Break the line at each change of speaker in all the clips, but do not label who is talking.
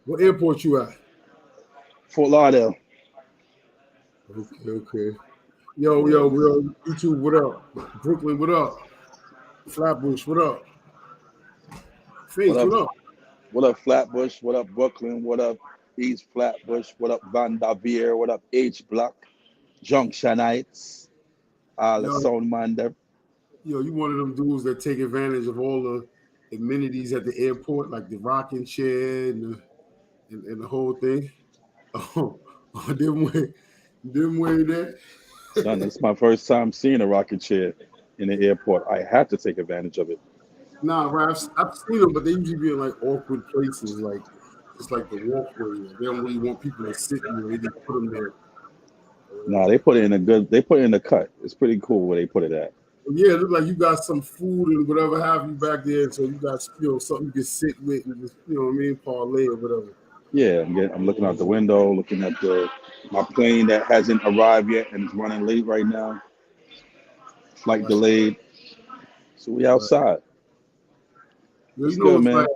What airport you at?
Fort Lauderdale.
Okay. Yo, YouTube, what up? Brooklyn, what up? Flatbush, what up?
What
Face,
up?
what up?
What up, Flatbush? What up, Brooklyn? What up, East Flatbush? What up, Vanderveer? What up, H Block? Junctionites? The
Yo,
Sound Mander.
you one of them dudes that take advantage of all the amenities at the airport, like the rocking chair and the whole thing. Oh, them way that.
Son, it's my first time seeing a rocket chair in the airport. I had to take advantage of it.
Nah, right, I've seen them, but they usually be in like awkward places, like just like the walkway. Like, they don't really want people to sit in there. They just put them there or
No,
whatever.
they put it in a good. They put it in the cut. It's pretty cool where they put it at.
But yeah, it look like you got some food and whatever have you back there, so you got something you can sit with and just what I mean, parlay or whatever.
Yeah, I'm looking out the window, looking at the my plane that hasn't arrived yet and is running late right now. Flight
Right,
delayed. So we
right.
outside.
Yo,
It's good,
it's like
man.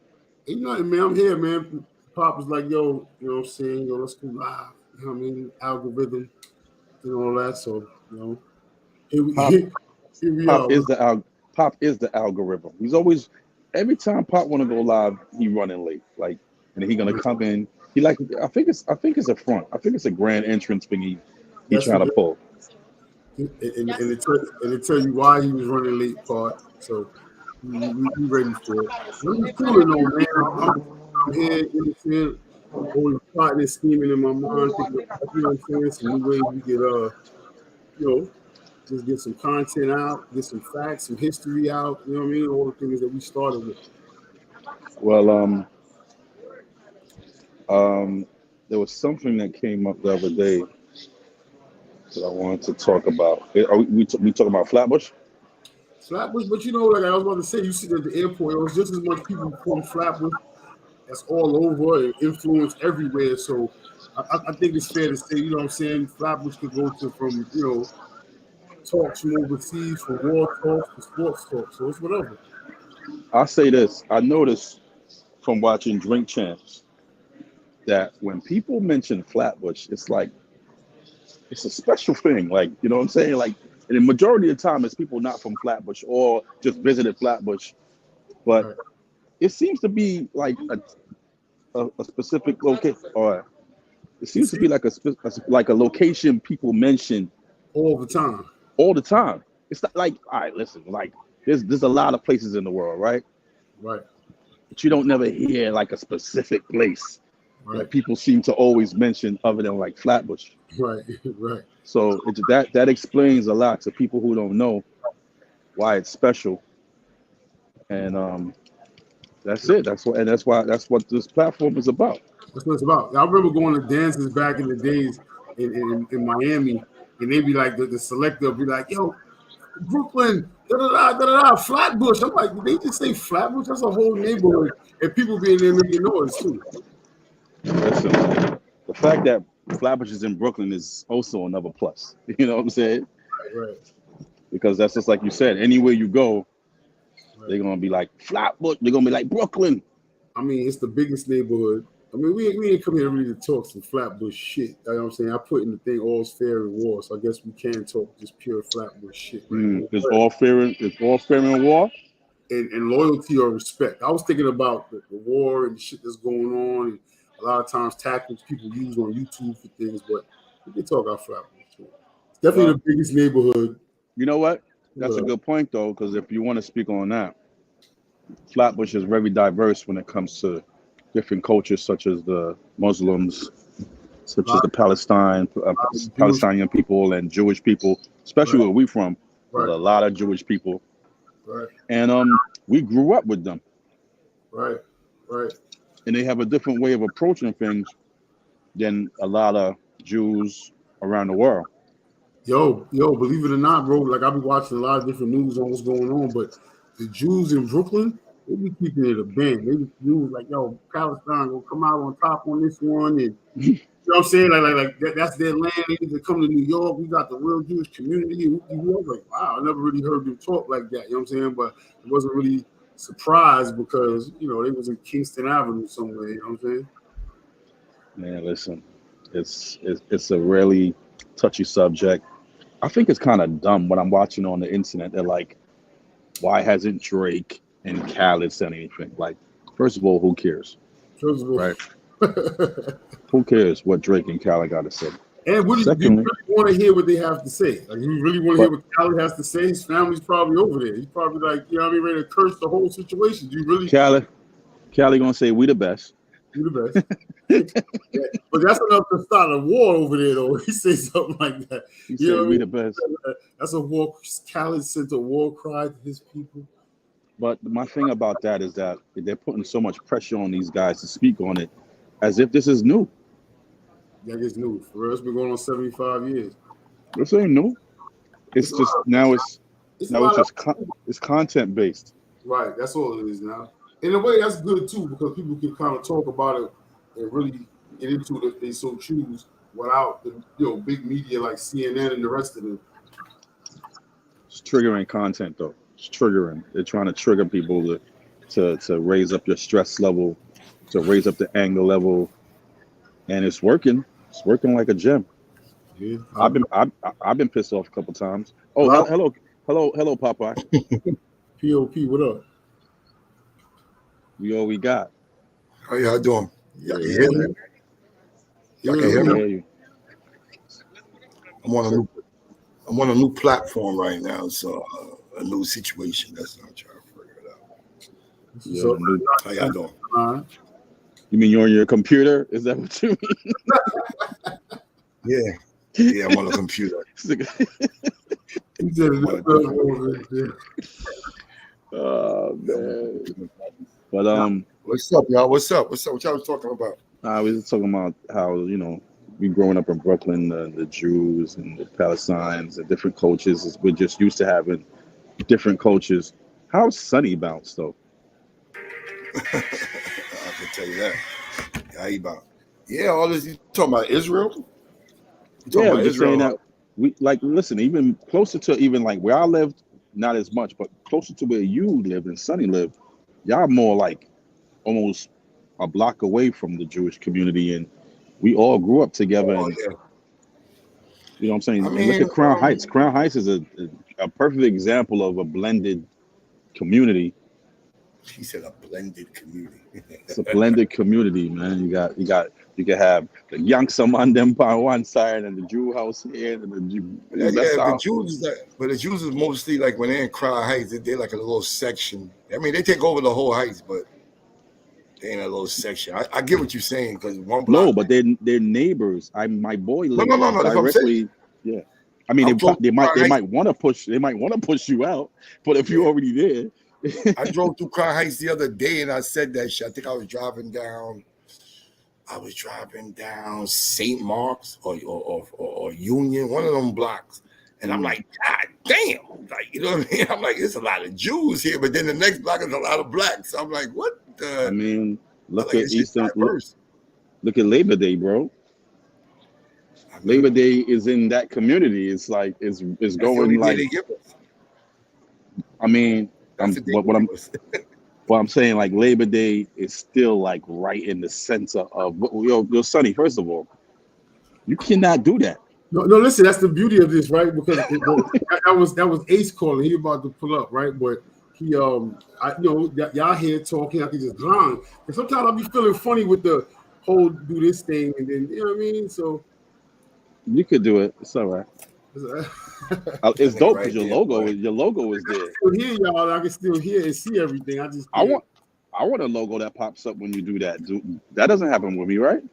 ain't nothing, man. I'm here, man. Pop was like, you know what I'm saying? Let's go live. You know what I mean? Algorithm and all that. So, here we
Pop
here we
Pop
are.
is Pop is the algorithm. He's always every time Pop want to go live, he running late. Like, and he gonna come in. He like I think it's a front. I think it's a grand entrance thing he
That's
trying
what
to pull.
it tell you why he was running late part. So we ready for it. I'm just cooling though, man. I'm here, you know what I'm saying? Always plotting and scheming in my mind, thinking about, you know what I'm saying, some new ways we could you know, just get some content out, get some facts, some history out, you know what I mean? All the things that we started with.
Well, um, there was something that came up the other day that I wanted to talk about. Are we talking about Flatbush?
Flatbush, but like I was about to say, you sit at the airport, it was just as much people from Flatbush that's all over and influence everywhere. So I think it's fair to say, you know what I'm saying, Flatbush could go to from, talks from overseas, from war talks to sports talks. So it's whatever.
I say this. I noticed from watching Drink Champs that when people mention Flatbush, it's like it's a special thing. Like, you know what I'm saying? Like, and the majority of the time, it's people not from Flatbush or just visited Flatbush. But
Right.
it seems to be like a specific location, or it
You
seems to
see
be like like a location people mention
all the time.
all the time. It's not like, all right, listen, like there's a lot of places in the world, right?
Right.
But you don't never hear like a specific place
Right.
that people seem to always mention other than like Flatbush.
Right. Right.
So that explains a lot to people who don't know why it's special, and that's it. That's what this platform is about.
That's what it's about. I remember going to dances back in the days in Miami, and they'd be like, the selector would be like, yo, Brooklyn, da da da da da, Flatbush. I'm like, did they just say Flatbush? That's a whole neighborhood, and people being there making noise too.
Listen, the fact that Flatbush is in Brooklyn is also another plus. You know what I'm saying?
Right,
Because that's just like you said. Anywhere you go,
right.
they're gonna be like Flatbush. They're gonna be like Brooklyn.
I mean, it's the biggest neighborhood. I mean, we ain't come here really to talk some Flatbush shit. You know what I'm saying? I put in the thing all's fair in war, so I guess we can talk just pure Flatbush shit right now.
It's all fair in war.
And loyalty or respect. I was thinking about the war and the shit that's going on, and a lot of times tactics people use on YouTube for things, but we can talk about Flatbush too. It's definitely
Well,
the biggest neighborhood.
you know what? That's a
Uh,
good point though, because if you want to speak on that, Flatbush is very diverse when it comes to different cultures, such as the Muslims,
a
such as
lot,
the
a lot of Jewish,
Palestinian people and Jewish people, especially
right,
where we from. There's
right,
a lot of Jewish people,
right,
and we grew up with them,
right, right.
and they have a different way of approaching things than a lot of Jews around the world.
Yo, believe it or not, bro, like I've been watching a lot of different news on what's going on, but the Jews in Brooklyn, they be keeping it a band. They be news like, yo, Palestine gonna come out on top on this one, and you know what I'm saying? That's their land. They need to come to New York. We got the real Jewish community. I was like, wow, I never really heard them talk like that. You know what I'm saying? But it wasn't really surprised because they was in Kingston Avenue somewhere. You know what I'm saying?
Man, listen, it's a really touchy subject. I think it's kind of dumb when I'm watching on the internet. They're like, why hasn't Drake and Khaled said anything? Like, first of all, who cares?
First of all,
right? Who cares what Drake and Khaled got to say?
And do you really want to hear what they have to say? Like, you really want to hear what Khaled has to say? His family's probably over there. He's probably like, ready to curse the whole situation. Do you really?
Khaled gonna say, we the best.
We the best. Yeah. But that's enough to start a war over there, though. He says something like that.
He said, we the best.
That's a war. Khaled sent a war cry to his people.
But my thing about that is that they're putting so much pressure on these guys to speak on it as if this is new.
That is new. For real, it's been going on 75 years.
This ain't new. It's just now it's content based.
Right, that's all it is now. In a way, that's good too, because people can kind of talk about it and really get into it if they so choose, without the big media like CNN and the rest of them.
It's triggering content though. It's triggering. They're trying to trigger people to raise up your stress level, to raise up the anger level, and it's working. It's working like a gem. Yeah, I've been pissed off a couple times. Oh, hello, Popeye.
POP, what up?
We all we got.
How y'all doing? Y'all can hear me? Y'all can hear me? I'm on a new platform right now, so a new situation. That's what I'm trying to figure it out. How y'all doing?
You mean you're on your computer? Is that what you
mean? Yeah, I'm on a computer.
Oh man. But
what's up, y'all? What's up? What y'all was talking about?
I was just talking about how we growing up in Brooklyn, the Jews and the Palestinians, the different cultures. We're just used to having different cultures. How's Sonny bounce though?
I can tell you that. How he bounce? Yeah, all this. You talking about Israel?
Yeah, I'm just saying that we listen. Even closer to like where I lived, not as much, but closer to where you lived and Sonny lived. Y'all more like almost a block away from the Jewish community, and we all grew up together. And you know what I'm saying? Look at Crown Heights. Crown Heights is a perfect example of a blended community.
He said a blended community.
It's a blended community, man. You can have the Yanks on them on one side and the Jew house here and the Jew.
The Jews is mostly like when they're in Crown Heights, they're like a little section. I mean, they take over the whole heights, but they in a little section. I get what you're saying because one block.
No, but they're neighbors. My boy lives directly. Yeah, I mean they might want to push you out, but if you're already there.
I drove through Crown Heights the other day and I said that shit. I think I was driving down St. Mark's or Union, one of them blocks. And I'm like, God damn. Like, you know what I mean? I'm like, there's a lot of Jews here, but then the next block is a lot of blacks. I'm like, what the?
I mean, look at Eastern. Look at Labor Day, bro. Labor Day is in that community. It's like, it's going like, I mean, what I'm saying, like Labor Day is still like right in the center of yo, Sonny. First of all, you cannot do that.
No, listen, that's the beauty of this, right? Because that was Ace calling. He about to pull up, right? But he, y'all here talking, I can just drown. And sometimes I'll be feeling funny with the whole do this thing, and then you know what I mean. So
you could do it. It's all right. It's dope because your logo is there.
I can still hear y'all. I can still hear and see everything. I
want a logo that pops up when you do that. That doesn't happen with me, right?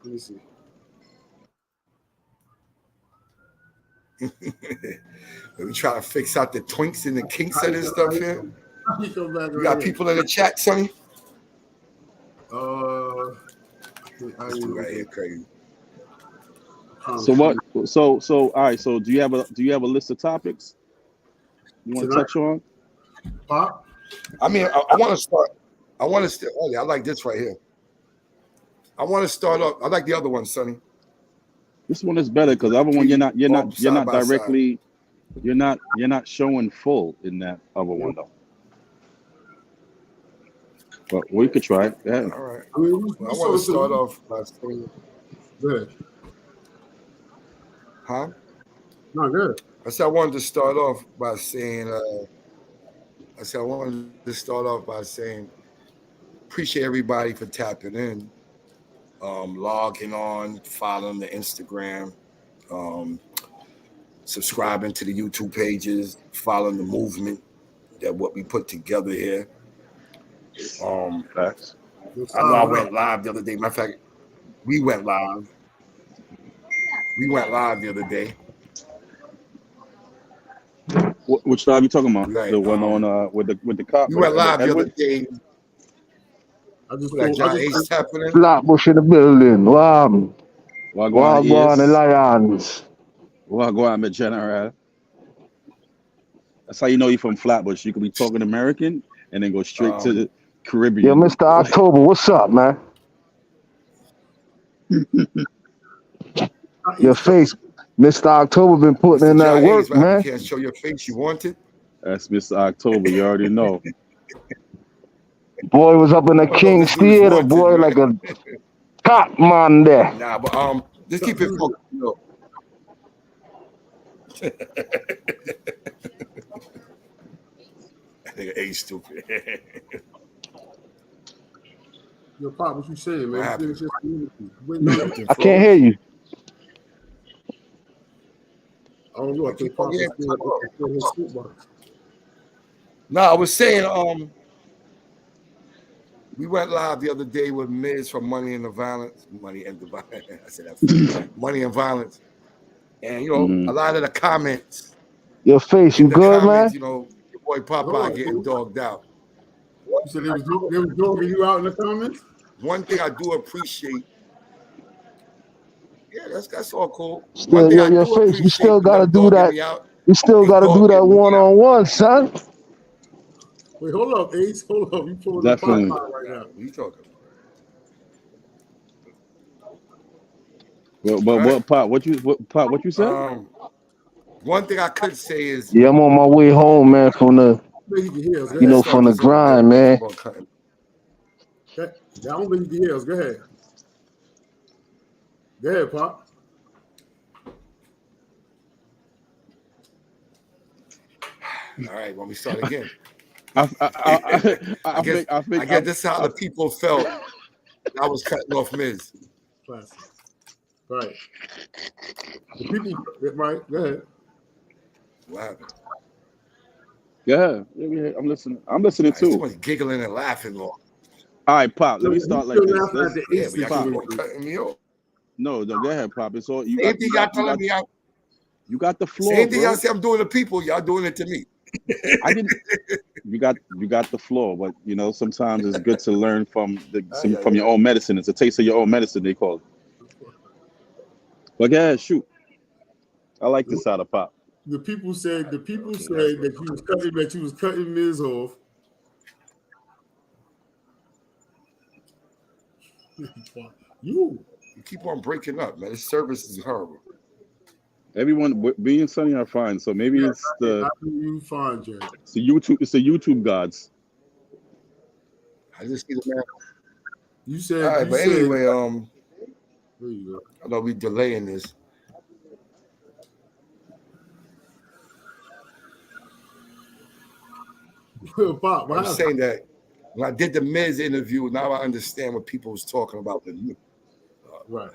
Let me see.
We try to fix out the twinks and the kinks of this stuff here. You got people in the chat, Sonny?
Right
here, crazy.
So what? So all right. So do you have a list of topics you want to touch on?
Pop?
I mean, I want to start. I like this right here. I want to start up. I like the other one, Sonny.
This one is better because the other one you're not directly. You're not showing full in that other one though. Well, we could try it. Yeah.
All right.
I mean,
Well, I want to start off by saying,
Good.
huh?
No, good.
I said I wanted to start off by saying, appreciate everybody for tapping in, logging on, following the Instagram, subscribing to the YouTube pages, following the movement that what we put together here.
Facts.
I know I went live the other day. Matter of fact, we went live. We went live the other day.
Which live you talking about?
Right,
The one on with the cop.
We went live the other day.
I just
Like John Ace tapping in.
Flatbush in the building. Wow.
Wagwan
the
is.
Lions.
Wagwan, the general. That's how you know you're from Flatbush. You could be talking American and then go straight to the Caribbean.
Yo, Mr. October, what's up, man? Your face, Mr. October, been putting in that work, man.
You can't show your face. You want it?
That's Mr. October. You already know.
Boy was up in the King's Theater, boy, like a top man there.
Nah, but just keep it focused. You know. I think Ace stupid.
Yo, Pop, what you saying, man?
I can't hear you.
I don't know. I think Pop is
No, I was saying, we went live the other day with Miz from Money and Violence. I said that's Money and Violence. And, you know, a lot of the comments.
Your face, you good, man?
You know, your boy Popeye getting dogged out.
You said they was dogging you out in the comments?
One thing I do appreciate. Yeah, that's all cool.
Still, your face, you still gotta do that. You still gotta do that one-on-one, son.
Wait, hold up, Ace. Hold up. You pulling
Definitely.
the Popeye right now.
What are you talking
about? What Pop? What you said?
One thing I could say is,
yeah, I'm on my way home, man, from the, from the grind, man.
I don't think you can hear us. Go ahead. Go ahead, Pop.
All right, when we start again.
I
guess this is how the people felt. I was cutting off Miz.
Classic. Right. The people, right? Go ahead.
What happened?
Yeah, I'm listening. I'm listening too.
Someone's giggling and laughing. All
right, Pop. Let me start like this.
Cutting me off.
No, go ahead, Pop. It's all you. You got the floor.
Same thing y'all say I'm doing to people. Y'all doing it to me.
I didn't. You got the floor, but you know sometimes it's good to learn from from your own medicine. It's a taste of your own medicine, they call it. But yeah, shoot. I like this out of Pop.
The people said that you was cutting Miz off. You
keep on breaking up, man. This service is horrible.
Everyone, me and Sonny are fine, so maybe it's the.
You fine, Jay.
It's the YouTube gods.
I just see the man.
You said.
All right, but anyway,
there you go.
I know we delaying this.
Pop,
I'm saying that when I did the Miz interview, now I understand what people was talking about with me.
Right.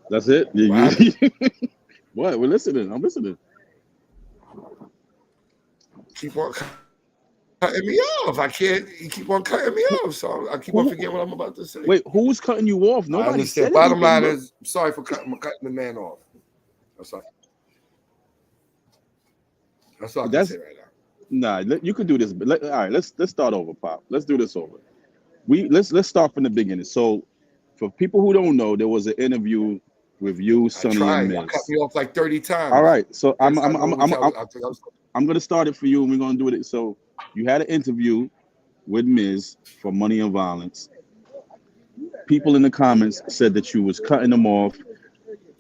That's it. What? We're listening. I'm listening.
Keep on cutting me off. I can't. You keep on cutting me off, so I keep on forgetting what I'm about to say.
Wait, who's cutting you off? Nobody said.
Bottom line is, I'm sorry for cutting the man off. That's all. That's all I can say right now.
Nah, you could do this. But all right, let's start over, Pop. Let's do this over. Let's start from the beginning. So, for people who don't know, there was an interview with you, Sonny, and Miz.
You cut me off like 30 times.
All right, so I'm gonna start it for you, and we're gonna do it. So, you had an interview with Miz for Money and Violence. People in the comments said that you was cutting them off.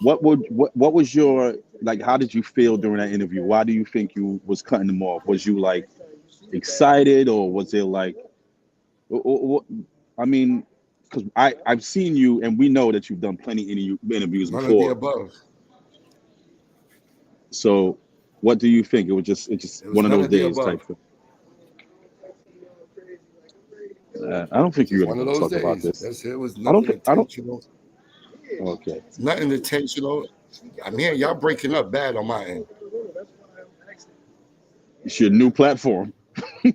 What was your like, how did you feel during that interview? Why do you think you was cutting them off? Was you like excited, or was it like, what? I mean, because I've seen you, and we know that you've done plenty of interviews
None of the
before.
above.
So, what do you think? It's just
It was
one of
none
those
of the
days
above.
type thing. I don't think you're
Just
really
one of
going to
those
talk about
days.
this.
That's it. It was
I don't
nothing
think. I don't.
intentional.
Okay.
Nothing intentional. I mean, y'all breaking up bad on my end.
It's your new platform.
Yo,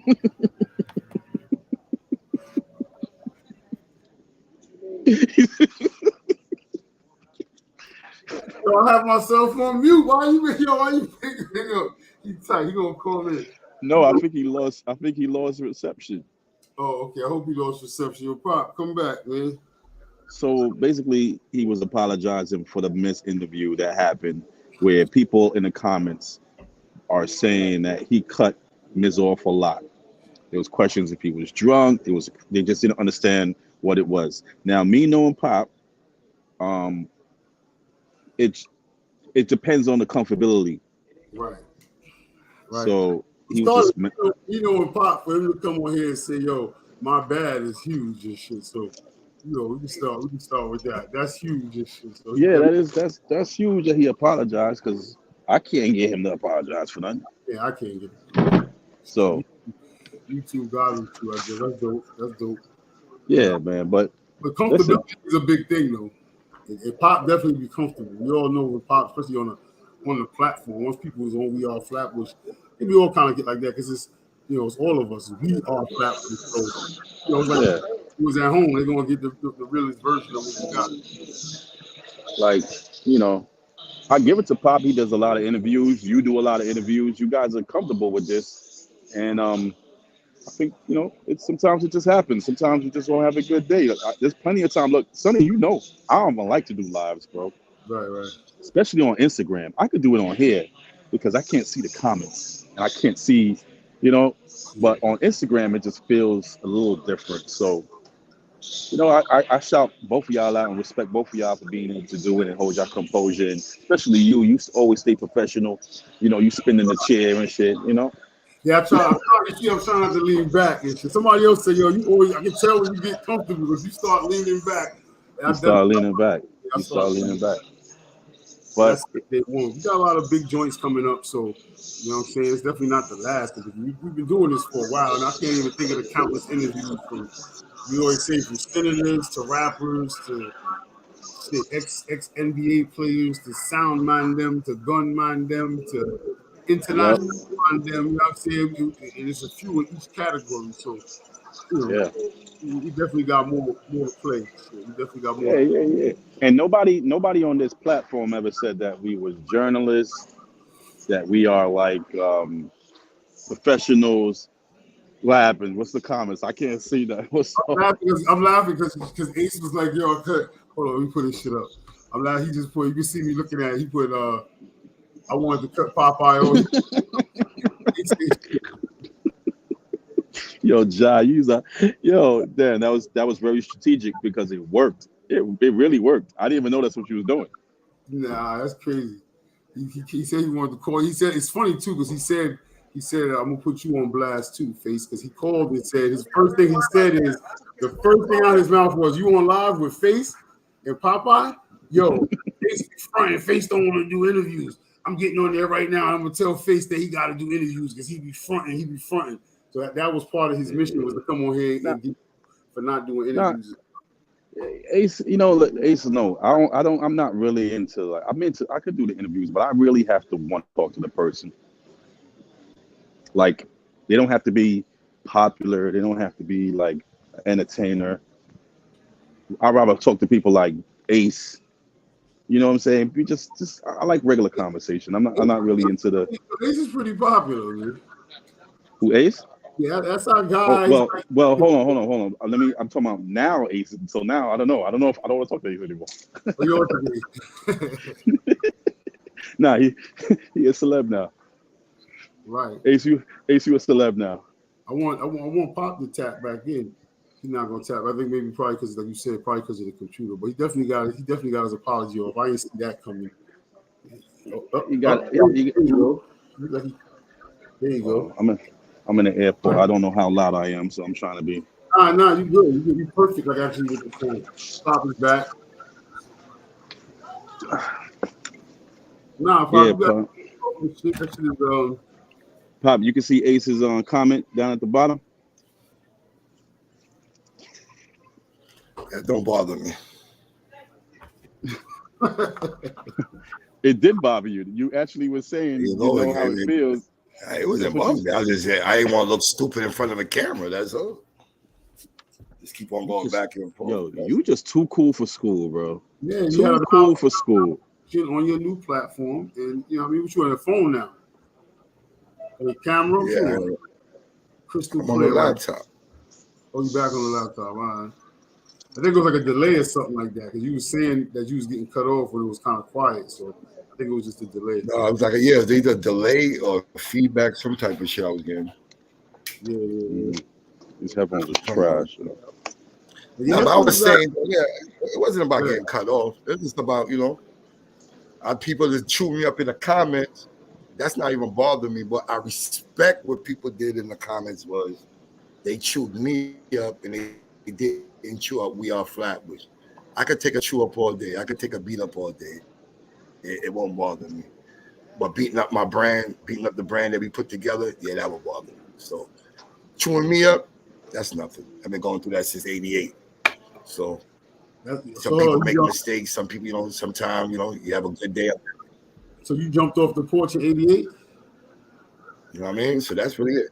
I have myself on mute. Why you picking it up? He tight. He gonna call in.
No, I think he lost. I think he lost reception.
Oh, okay. I hope he lost reception. Yo, Pop, come back, man.
So basically, he was apologizing for the missed interview that happened, where people in the comments are saying that he cut Miz off a lot. There was questions if he was drunk. They just didn't understand what it was. Now, me knowing Pop, um, it depends on the comfortability.
Right.
So
He
he was
started,
just
when Pop for him to come on here and say, "Yo, my bad is huge and shit." So, we can start with that. That's huge and shit. So
yeah, that's huge that he apologized, because I can't get him to apologize for nothing.
yeah, I can't get it.
So
YouTube got him too. I guess that's dope. That's dope.
yeah, man. But
But
listen,
comfortability is a big thing, though. And Pop definitely be comfortable. We all know with Pop, especially on the platform. Once people is on We Are Flatbush, we all kind of get like that because it's it's all of us. We are Flatbush, so it's like
yeah,
who was at home. They're gonna get the realest version of what we got.
like, I give it to Pop. He does a lot of interviews. You do a lot of interviews. You guys are comfortable with this, and I think it's sometimes it just happens. Sometimes you just don't have a good day. There's plenty of time. Look, Sonny, I don't even like to do lives, bro.
Right.
Especially on Instagram. I could do it on here because I can't see the comments and I can't see, But on Instagram, it just feels a little different. So, I shout both of y'all out and respect both of y'all for being able to do it and hold your composure. And especially you always stay professional. You spin in the chair and shit.
Yeah, I'm trying not to lean back and shit. Somebody else say, "Yo, you always." I can tell when you get comfortable because you start leaning back. And
You start leaning back. But
that's what they want. We got a lot of big joints coming up, so what I'm saying, it's definitely not the last. We've been doing this for a while, and I can't even think of the countless interviews from we always say from senators to rappers to ex NBA players to sound man them to gun man them to
yep,
international man them. You know what I'm saying? And it's a few in each category, so
yeah.
we definitely got more to play. So we definitely got more.
Yeah. And nobody on this platform ever said that we was journalists, that we are like professionals. What happened? What's the comments? I can't see that. What's up?
I'm laughing because Ace was like, "Yo, hold on, let me put this shit up." I'm laughing. He just put. You can see me looking at it. He put. I wanted to cut Popeye on.
Yo, Ja, damn, that was very strategic because it worked. It really worked. I didn't even know that's what you was doing.
Nah, that's crazy. He said he wanted to call. He said it's funny too because he said I'm gonna put you on blast too, Face, because he called and said his first thing he said is the first thing out of his mouth was, "You on live with Face and Popeye?" Yo, Face be fronting. Face don't want to do interviews. I'm getting on there right now. I'm gonna tell Face that he got to do interviews because he be fronting. So that was part of his mission, was to come on here and get for not doing interviews.
Ace, Ace, no, I'm not really into I could do the interviews, but I really have to want to talk to the person. Like, they don't have to be popular. They don't have to be like an entertainer. I'd rather talk to people like Ace. You know what I'm saying? We just I like regular conversation. I'm not really into the.
Ace is pretty popular, man.
Who, Ace?
Yeah, that's our guy.
Oh, well, hold on. I'm talking about now, Ace. So now I don't know if I don't want to talk to Ace anymore. Nah, he a celeb now.
Right.
Ace, you a celeb now.
I want Pop to tap back in. He's not gonna tap. I think maybe probably because, like you said, probably because of the computer. But he definitely got his apology off. I didn't see that coming.
You got.
There you go. There you go.
I'm in the airport. I don't know how loud I am, so I'm trying to be.
Nah, you good. You perfect. Like actually with the phone. Stop is back. Nah,
Yeah,
Pop.
Pop, you can see Ace's comment down at the bottom.
That don't bother me.
It did bother you. You actually were saying you know how it feels.
It wasn't bothering me. I just said I didn't want to look stupid in front of a camera. That's all. Just keep on going back and forth.
Yo, you just too cool for school, bro.
Yeah,
too cool for school.
On your new platform, and you know, I mean, what you on the phone now? A camera,
yeah.
Crystal
I'm
clear.
On the laptop.
Oh, you back on the laptop? All right. I think it was like a delay or something like that because you were saying that you was getting cut off when it was kind of quiet. So I think it was just a delay.
No, it was like it was either delay or feedback, some type of shit I was getting.
Yeah.
These headphones are trash.
No, but I was saying, it wasn't about getting cut off. It was just about, people that chew me up in the comments. That's not even bothering me, but I respect what people did in the comments was they chewed me up and they didn't chew up We Are Flatbush. I could take a chew up all day. I could take a beat up all day. It won't bother me. But beating up my brand, beating up the brand that we put together, that would bother me. So chewing me up, that's nothing. I've been going through that since '88. So some people make mistakes. Some people, sometimes, you have a good day up there.
So you jumped off the porch in '88?
You know what I mean? So that's really it.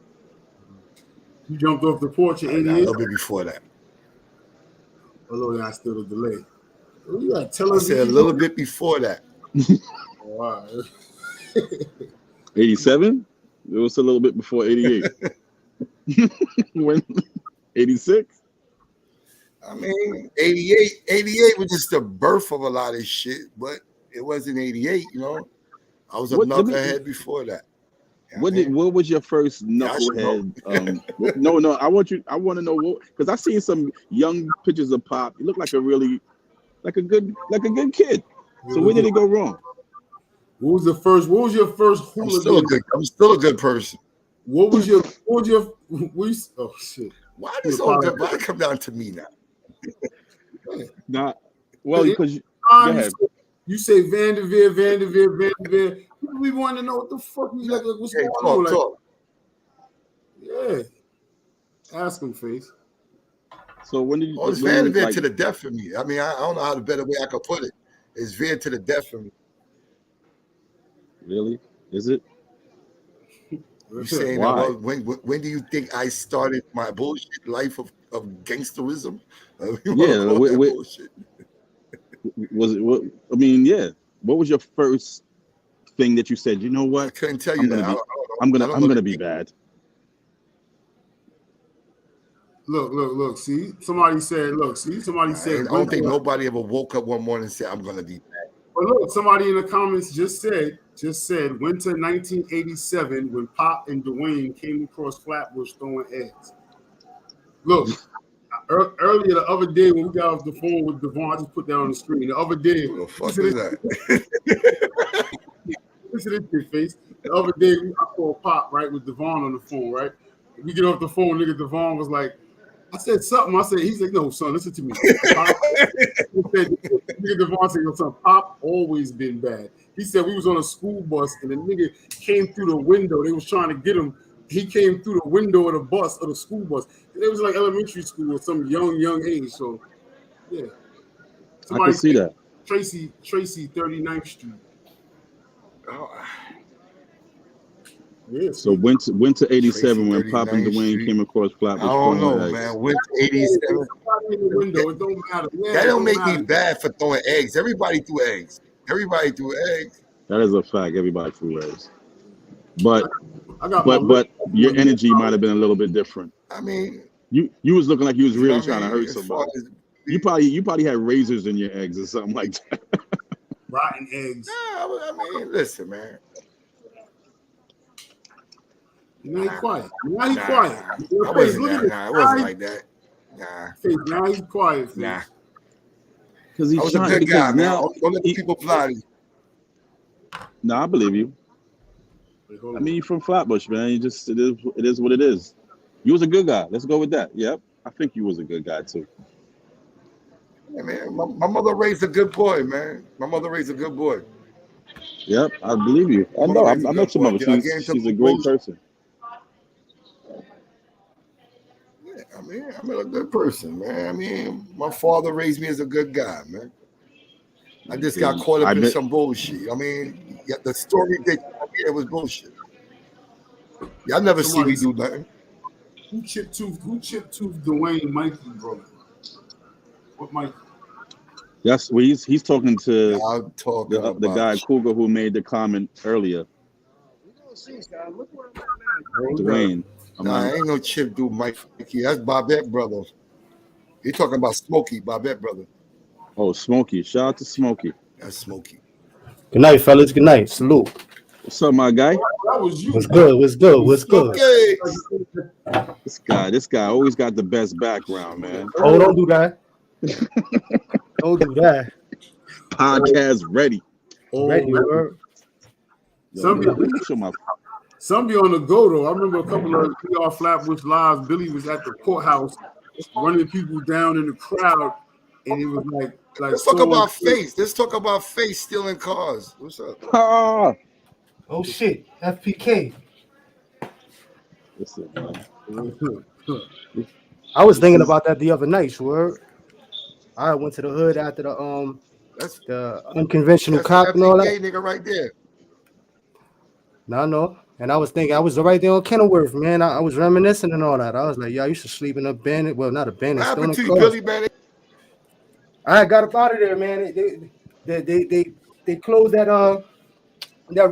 You jumped off the porch in '88?
A little bit before that.
Although that's still a delay. You got television.
I said a little bit before that.
Wow.
87? It was a little bit before 88. When 86?
I mean, 88 was just the birth of a lot of shit, but it wasn't 88, I was a knucklehead before that.
What was your first knucklehead? No, I want to know what, because I seen some young pictures of Pop. You look like a good kid. So where did it go wrong?
What was your first hooligan?
I'm still a good person.
Oh shit.
Why does all that why come down to me now?
Because go ahead.
You say Vanderveer. We want to know what the fuck you like. What's going on?
Talk.
Yeah. Ask him, Face.
So when did you?
It's Vanderveer to the death for me. I mean, I don't know how the better way I could put it. It's Veer to the death for me.
Really? Is it?
You saying when do you think I started my bullshit life of gangsterism?
Bullshit. Was it? What? I mean, yeah. What was your first thing that you said? You know what?
I couldn't tell you that.
I'm gonna be bad.
Look. See, somebody said.
I don't think nobody ever woke up one morning and said, "I'm gonna be bad."
But look, somebody in the comments just said winter 1987 when Pop and Dwayne came across Flatbush throwing eggs. Look, earlier the other day when we got off the phone with Devon, I just put that on the screen. The other day,
what the fuck is that?
Listen to this face. The other day I called Pop right with Devon on the phone, right? We get off the phone, nigga. Devon was like, I said something. He's like, no, son, listen to me. Pop, nigga Devon said, son, Pop always been bad. He said we was on a school bus and the nigga came through the window. They was trying to get him. He came through the window of the school bus. It was like elementary school or some young age. So, yeah.
I can see that.
Tracy, 39th Street.
Oh.
Yeah,
so winter 87 when Pop and Dwayne came across Flatbush.
I don't know, man. Winter 87.
It don't matter. Yeah,
that don't make me bad for throwing eggs. Everybody threw eggs. That
is a fact. Everybody threw eggs. But your energy might have been a little bit different.
I mean,
you was looking like you was really trying to hurt somebody. You probably had razors in your eggs or something like that.
Rotten eggs.
Nah, I mean, listen, man.
Now he's quiet. Quiet.
It wasn't like that. Nah.
Now he's quiet.
Nah.
Because he's
a good guy, man. Don't let people fly.
No, I believe you.
Wait, hold
I
on.
mean, you from Flatbush, man. It is what it is. You was a good guy. Let's go with that. Yep. I think you was a good guy too.
Yeah, man. My mother raised a good boy, man. My mother raised a good boy.
Yep, I believe you.
My
I
mother
know.
raised a
I
good
met your
boy.
mother.
Did I get
She's
into
she's a great
bullshit?
person.
Yeah, I mean, I'm a good person, man. I mean, my father raised me as a good guy, man. I just got
And
caught
I
up in
met.
some bullshit. I mean, yeah, the story that you hear was bullshit. Y'all never see
Somebody
me
said,
do nothing.
who chip toothed Dwayne Mikey brother? What Mikey?
That's well, he's talking to
Y'all talking
the
about
guy Cougar who made the comment earlier.
Hold up.
Dwayne. I'm
nah,
not.
ain't no chip do Mikey. That's Bobette brother. You talking about Smokey, Bobette brother.
Oh, Smokey. Shout out to Smokey.
That's Smokey.
Good night, fellas. Good night. Salute.
What's up, my guy?
That was you.
What's good? What's good? What's good?
Smokey.
This guy always got the best background, man.
Oh, don't do that. Don't do that.
Podcast ready.
Ready,
man.
word.
Yo,
Some
let
be,
me show my.
some be on the go though. I remember a couple of PR Flatbush lives. Billy was at the courthouse running people down in the crowd, and it was like
Let's talk
so
about face. Let's talk about face stealing cars. What's up?
Ah!
Oh shit. FPK.
Listen, man.
I was
This
thinking
is
about that the other night, word. I went to the hood after
That's
the unconventional
that's the
cop and all that.
FPK nigga right there.
No. And I was thinking, I was right there on Kenilworth, man. I was reminiscing and all that. I was like, yeah, I used to sleep in a bandit. Well, not a
What
bandit,
happened
stolen
to you,
cars.
Billy, man?
I got up out of there, man. They closed that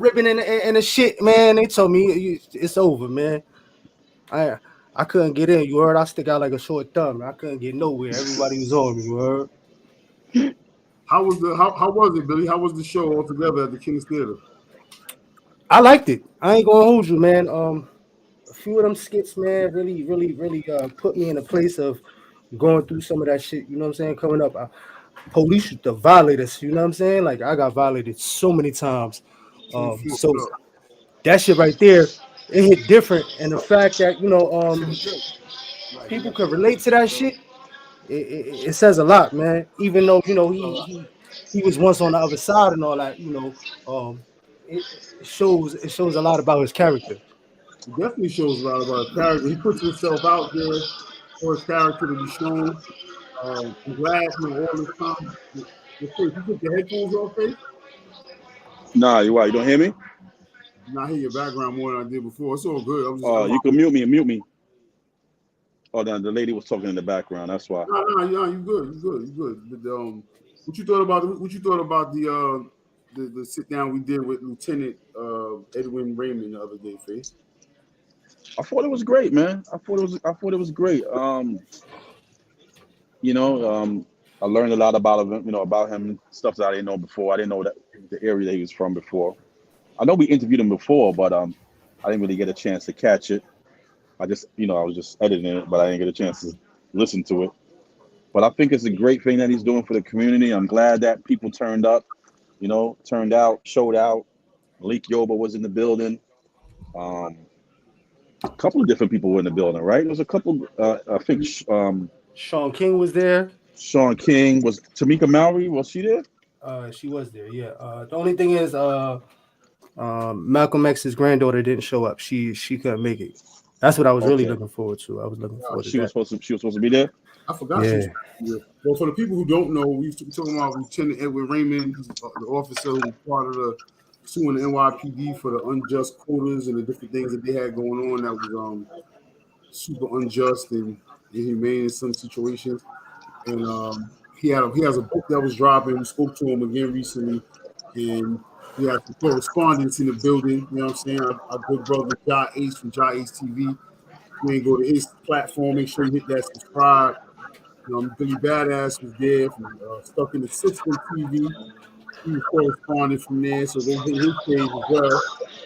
ribbon and the shit, man. They told me it's over, man. I I couldn't get in. You heard? I stick out like a short thumb. I couldn't get nowhere. Everybody was on me. You heard?
how was it, Billy? How was the show altogether at the King's Theater?
I liked it. I ain't gonna hold you, man. A few of them skits, man, really put me in a place of going through some of that shit. You know what I'm saying? Coming up, police used to violate us. You know what I'm saying? Like I got violated so many times.
2 feet
So
up.
that shit right there, it hit different. And the fact that
Shit is good. Like,
people could relate to that shit, it says a lot, man. Even though he was once on the other side and all that, it shows a lot about his character.
It definitely shows a lot about his character. He puts himself out there for his character to be shown. I'm glad, all this time. You took your headphones off, face?
nah. You what? You don't hear me?
Now I hear your background more than I did before. It's all good.
You can mute me and mute me. Oh, the lady was talking in the background. That's why.
No, you good. But, what you thought about the sit down we did with Lieutenant Edwin Raymond the other day, Face?
I thought it was great, man. I thought it was great. You know, I learned a lot about him, stuff that I didn't know before. I didn't know that the area that he was from before. I know we interviewed him before, but I didn't really get a chance to catch it. I was just editing it, but I didn't get a chance to listen to it. But I think it's a great thing that he's doing for the community. I'm glad that people turned up, turned out, showed out. Malik Yoba was in the building. Um, a couple of different people were in the building, right? There was a couple. I think
Sean King was there.
Sean King was. Tamika Mallory, was she there?
She was there. Yeah. The only thing is, Malcolm X's granddaughter didn't show up. She couldn't make it. That's what I was really
Okay.
looking forward to. I was looking forward to
She was
that.
supposed to be there.
I forgot she was here. Well, for the people who don't know, we're talking about Lieutenant Edwin Raymond, who's the officer who was part of the suing the NYPD for the unjust quotas and the different things that they had going on that was super unjust and inhumane in some situations. And he has a book that was dropping. We spoke to him again recently, and we had some correspondence in the building. You know what I'm saying? Our good brother Jai Ace from Jai Ace TV. You ain't go to his platform. Make sure you hit that subscribe. Billy Badass was there from Stuck in the System TV. He was corresponding from there, so go hit his page as well.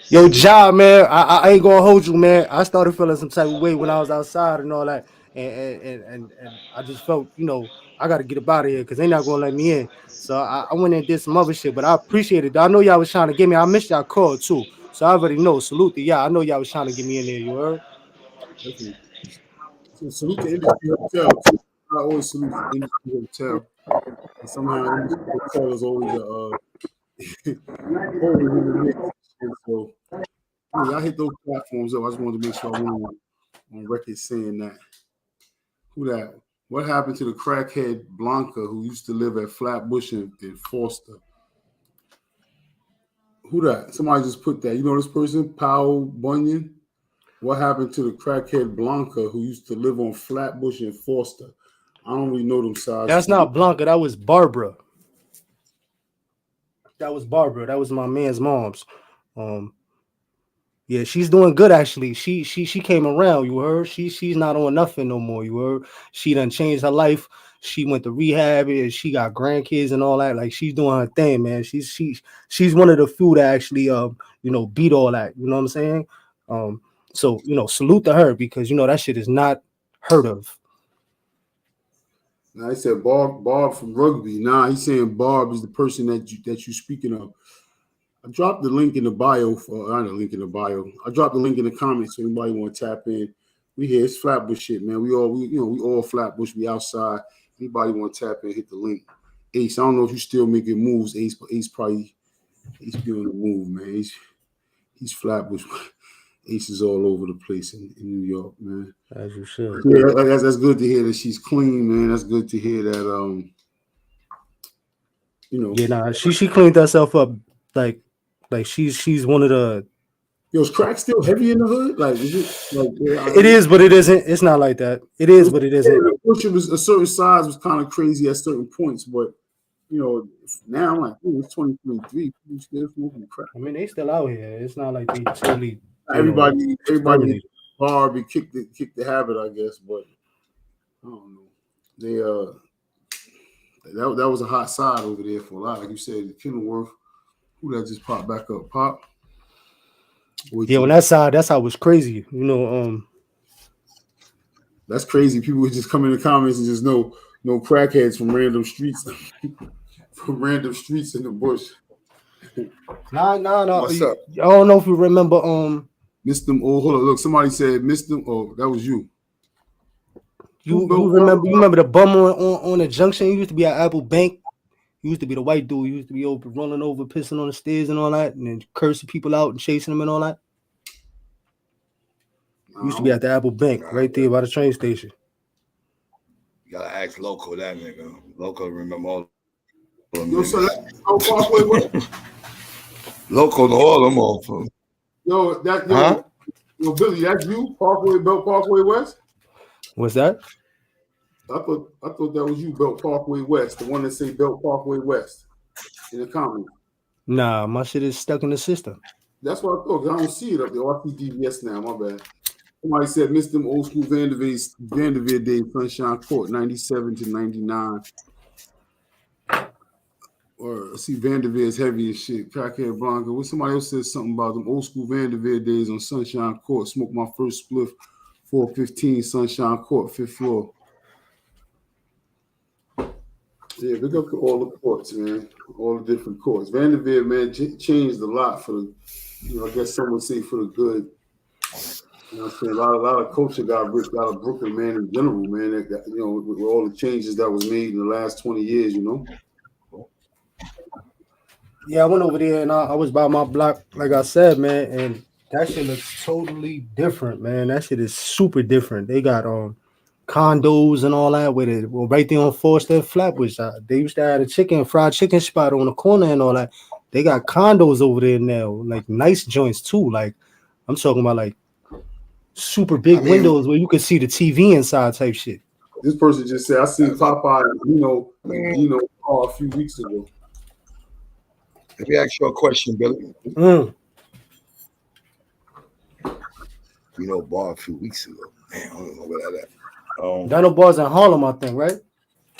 Yo, Ja, man, I ain't gonna hold you, man. I started feeling some type of way when I was outside and all that, and I just felt, I got to get up out of here because they not gonna let me in. So I went and did some other shit, but I appreciate it. I know y'all was trying to get me. I missed y'all call too, so I already know. Salute to y'all. I know y'all was trying to get me in there. You heard?
Definitely. So salute to Industry Hotel too. I always salute Industry Hotel. And somehow Industry Hotel is always a always in the mix. And so I hit those platforms up. I just wanted to make sure I went on record saying that. Who that? What happened to the crackhead Blanca who used to live at Flatbush in Foster? Who that? Somebody just put that. You know this person? Powell Bunyan? What happened to the crackhead Blanca who used to live on Flatbush in Foster? I don't really know them size.
That's not Blanca. That was Barbara. That was my man's mom's. Yeah, she's doing good actually. She came around. You heard? She's not on nothing no more. You heard? She done changed her life. She went to rehab and she got grandkids and all that. Like she's doing her thing, man. She's one of the few that actually beat all that. You know what I'm saying? So salute to her because that shit is not heard of.
Now, I said Barb from rugby. Nah, he's saying Barb is the person that you speaking of. I dropped the link in the bio not a link in the bio. I dropped the link in the comments so anybody want to tap in. We here, it's Flatbush shit, man. We all Flatbush. We outside. Anybody want to tap in? Hit the link. Ace, I don't know if you still making moves. Ace, but Ace probably Ace be on the move, man. He's Flatbush. Ace is all over the place in New York, man.
As you should.
Yeah, that's good to hear that she's clean, man. That's good to hear that.
Yeah, nah, she cleaned herself up like she's one of the.
Yo, is crack still heavy in the hood? Like, is it like?
It is, but it isn't. It's not like that. It is, but it isn't.
It was a certain size was kind of crazy at certain points, but now I'm like, it's 2023. People still smoking crack.
I mean, they still out here. It's not like they totally.
Everybody Barbie kicked the habit, I guess, but I don't know. They that was a hot side over there for a lot. Like you said, Kenilworth. Who that just popped back up? Pop.
Yeah, on that side, that's how it was crazy.
That's crazy. People would just come in the comments and just know crackheads from random streets, in the bush.
No.
What's up?
I don't know if you remember.
Missed them. Oh, hold on. Look, somebody said missed them. Oh, that was you.
You remember the bum on the junction? He used to be at Apple Bank. He used to be the white dude. He used to be rolling over, pissing on the stairs and all that, and then cursing people out and chasing them and all that. He used to be at the Apple Bank right there by the train station.
You gotta ask Loco that nigga. Loco remember all.
Yo, so that's Parkway West.
Loco know all them motherfuckers.
Yo, Billy, that's you, Belt Parkway West.
What's that?
I thought that was you, Belt Parkway West, the one that say Belt Parkway West in the comments.
Nah, my shit is stuck in the system.
That's what I thought. 'Cause I don't see it up there. I see DVS now. My bad. Somebody said missed them old school Vanderveer days, Sunshine Court, 97 to 99. Or I see Vanderveer is heavy as shit. Crackhead Blanca. What somebody else said something about them old school Vanderveer days on Sunshine Court. Smoked my first spliff, 415 Sunshine Court, 5th floor. Yeah, big up to all the courts, man. All the different courts. Vanderveer, man, changed a lot for the, I guess some would say for the good. You know what I'm saying? A lot of culture got ripped out of Brooklyn, man, in general, man. That, with all the changes that was made in the last 20 years,
Yeah, I went over there and I was by my block, like I said, man, and that shit looks totally different, man. That shit is super different. They got condos and all that with it. Well, right there on Forster and Flatbush. They used to have a fried chicken spot on the corner and all that. They got condos over there now, like nice joints too. Like I'm talking about like super big windows where you can see the TV inside type shit.
This person just said, I seen Popeye, a few weeks ago.
Let me ask you a question, Billy. Bar a few weeks ago. Man, I don't know where that at.
Dino Bars in Harlem, I think, right?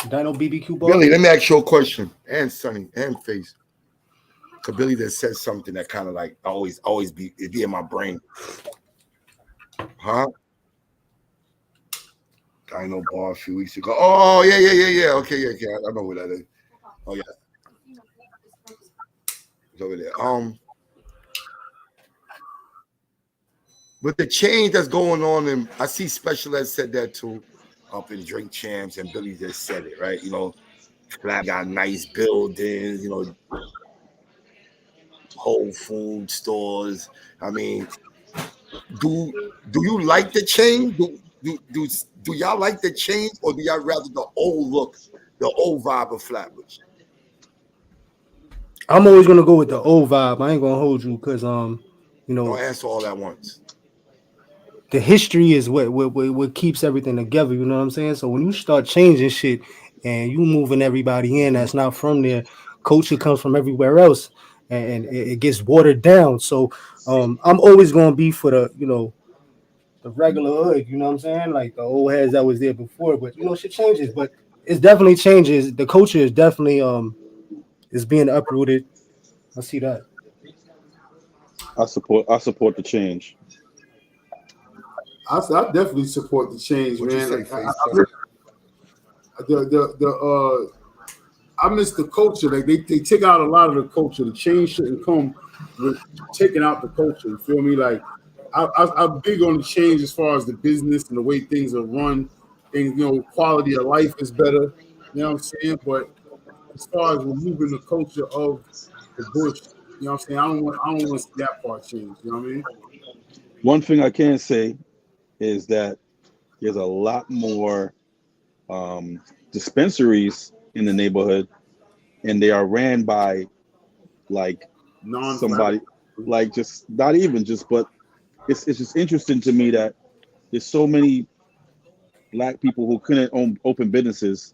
Dino BBQ Bar.
Billy, let me ask you a question. And Sonny and Face. Cause Billy just said something that kind of like always be in my brain. Huh? Dino Bar a few weeks ago. Oh yeah. Okay, yeah. I know where that is. Oh yeah, it's over there. But the change that's going on, and I see Special Ed said that too, up in Drink Champs, and Billy just said it, right? You know, Flat got nice buildings, you know, Whole Food stores. I mean, do you like the change? Do y'all like the change, or do y'all rather the old look, the old vibe of Flatbush?
I'm always gonna go with the old vibe. I ain't gonna hold you because you know,
Don't answer all at once.
the history is what keeps everything together. You know what I'm saying? So when you start changing shit and you moving everybody in that's not from there, culture comes from everywhere else, and it gets watered down. So I'm always gonna be for the the regular hood. You know what I'm saying? Like the old heads that was there before, but shit changes. But it's definitely changes. The culture is definitely is being uprooted. I see that.
I support the change.
I definitely support the change,
What you
man.
say,
Like,
Face?
I miss the culture. Like they take out a lot of the culture. The change shouldn't come with taking out the culture. You feel me? Like I'm big on the change as far as the business and the way things are run. And quality of life is better. You know what I'm saying? But as far as removing the culture of the bush, you know what I'm saying? I don't want to see that part change. You know what I mean?
One thing I can say is that there's a lot more dispensaries in the neighborhood, and they are ran by like somebody, like just not even just, but it's just interesting to me that there's so many black people who couldn't open businesses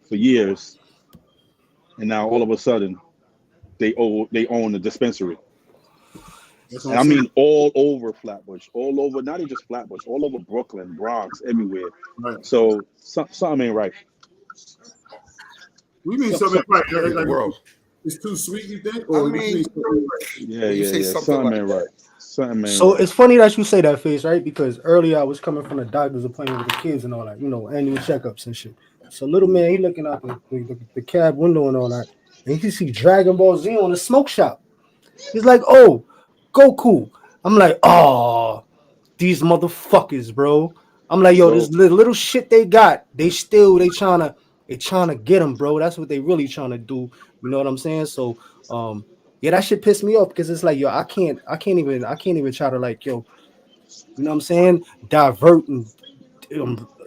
for years, and now all of a sudden they own a dispensary. And I mean all over Flatbush, all over, not even just Flatbush, all over Brooklyn, Bronx, everywhere.
Right.
So something ain't right.
We mean something right.
In the world.
It's too sweet, you think? Or
I mean,
yeah. Something ain't right. Something ain't
So
right.
it's funny that you say that, Face, right? Because earlier I was coming from the doctor's appointment with the kids and all that, annual checkups and shit. So little man, he looking out the cab window and all that, and he see Dragon Ball Z on the smoke shop. He's like, "Oh, Goku." I'm like, "Oh, these motherfuckers, bro." I'm like, "Yo,
So
this little shit they got, they trying to get them, bro. That's what they really trying to do." You know what I'm saying? So, yeah, that shit pissed me off because it's like, yo, I can't even try to like, yo, you know what I'm saying? Divert and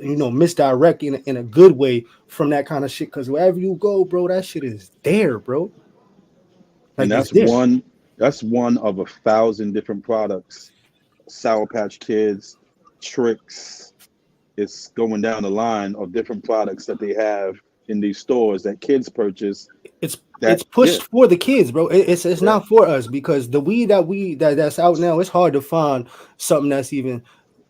misdirect in a good way from that kind of shit. Because wherever you go, bro, that shit is there, bro.
and
Like it's there.
that's one of 1,000 different products. Sour Patch Kids, Tricks. It's going down the line of different products that they have in these stores that kids purchase.
It's pushed for the kids, bro. It's not for us because the weed that's out now, it's hard to find something that's even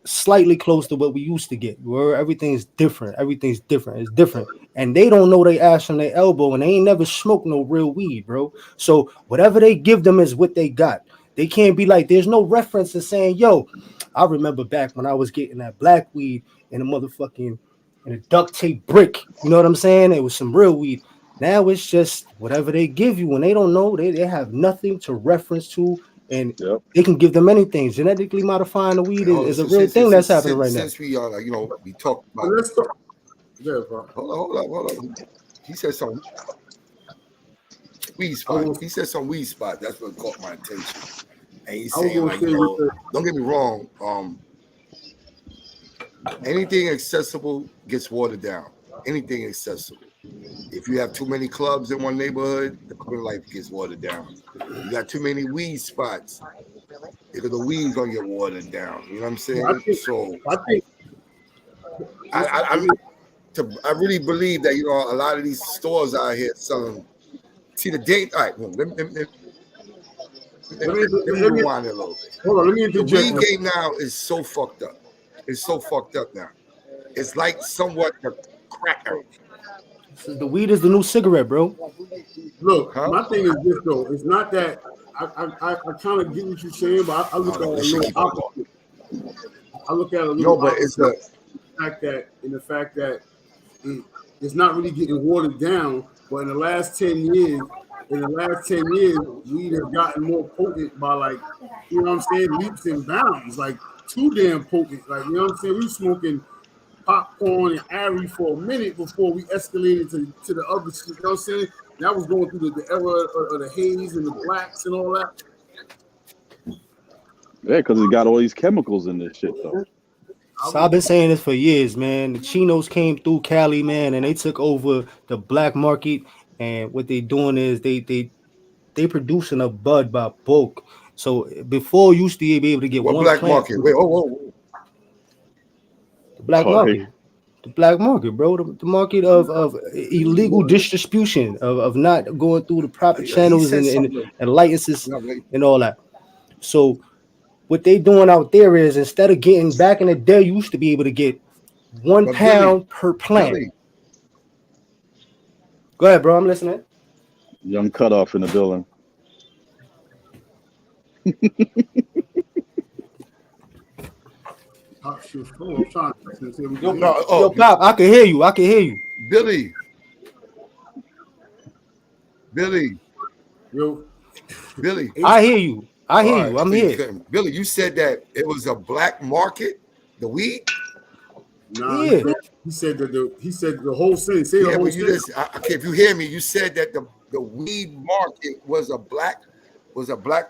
slightly close to what we used to get, where everything's different. It's different. And they don't know they ass from their elbow, and they ain't never smoked no real weed, bro. So whatever they give them is what they got. They can't be like, there's no reference to saying, yo, I remember back when I was getting that black weed in a duct tape brick. You know what I'm saying? It was some real weed. Now it's just whatever they give you, and they don't know. They have nothing to reference to, and they can give them anything. Genetically modifying the weed is a real thing that's happening right now.
Since we are, we talked about.
Let's talk. Yeah, bro.
Hold up. He said some weed spot. He said some weed spot. That's what caught my attention. And he's saying, like, don't get me wrong. Anything accessible gets watered down. Anything accessible. If you have too many clubs in one neighborhood, the urban life gets watered down. You got too many weed spots, because the weed's gonna get watered down. You know what I'm saying? I really believe that a lot of these stores out here selling. See the date. All right, let me rewind it a little bit.
Hold on, let me
interject. The weed game now is so fucked up. It's so fucked up now. It's like somewhat the crack era.
The weed is the new cigarette, bro.
Look, my thing is this though. It's not that I kind of get what you're saying, but I look at it a little opposite. I look at it a little.
No, but it's the
the fact that it's not really getting watered down. But in the last 10 years, weed has gotten more potent by like, you know what I'm saying, leaps and bounds, like too damn potent. Like, you know what I'm saying? We were smoking popcorn and Ari for a minute before we escalated to the other shit. You know what I'm saying? That was going through the era of the haze and the blacks and all that.
Yeah, because it got all these chemicals in this shit, though.
So I've been saying this for years, man. The Chinos came through Cali, man, and they took over the black market. And what they doing is they producing a bud by bulk. So before you used to be able to get
what
one
black
plant.
market? Wait, whoa.
The black market. The black market, bro. The market of illegal distribution, of not going through the proper channels and licenses and all that. So what they doing out there is, instead of getting, back in the day, you used to be able to get 1 pound per plant.
Billy.
Go ahead, bro. I'm listening.
Young Cutoff in the building.
Yo, Pop, I can hear you.
Billy.
Yo.
Billy.
I hear you. I'm here.
Billy, you said that it was a black market, the weed?
Nah, yeah. He said the whole thing. Say the whole thing.
Okay, if you hear me, you said that the weed market was a black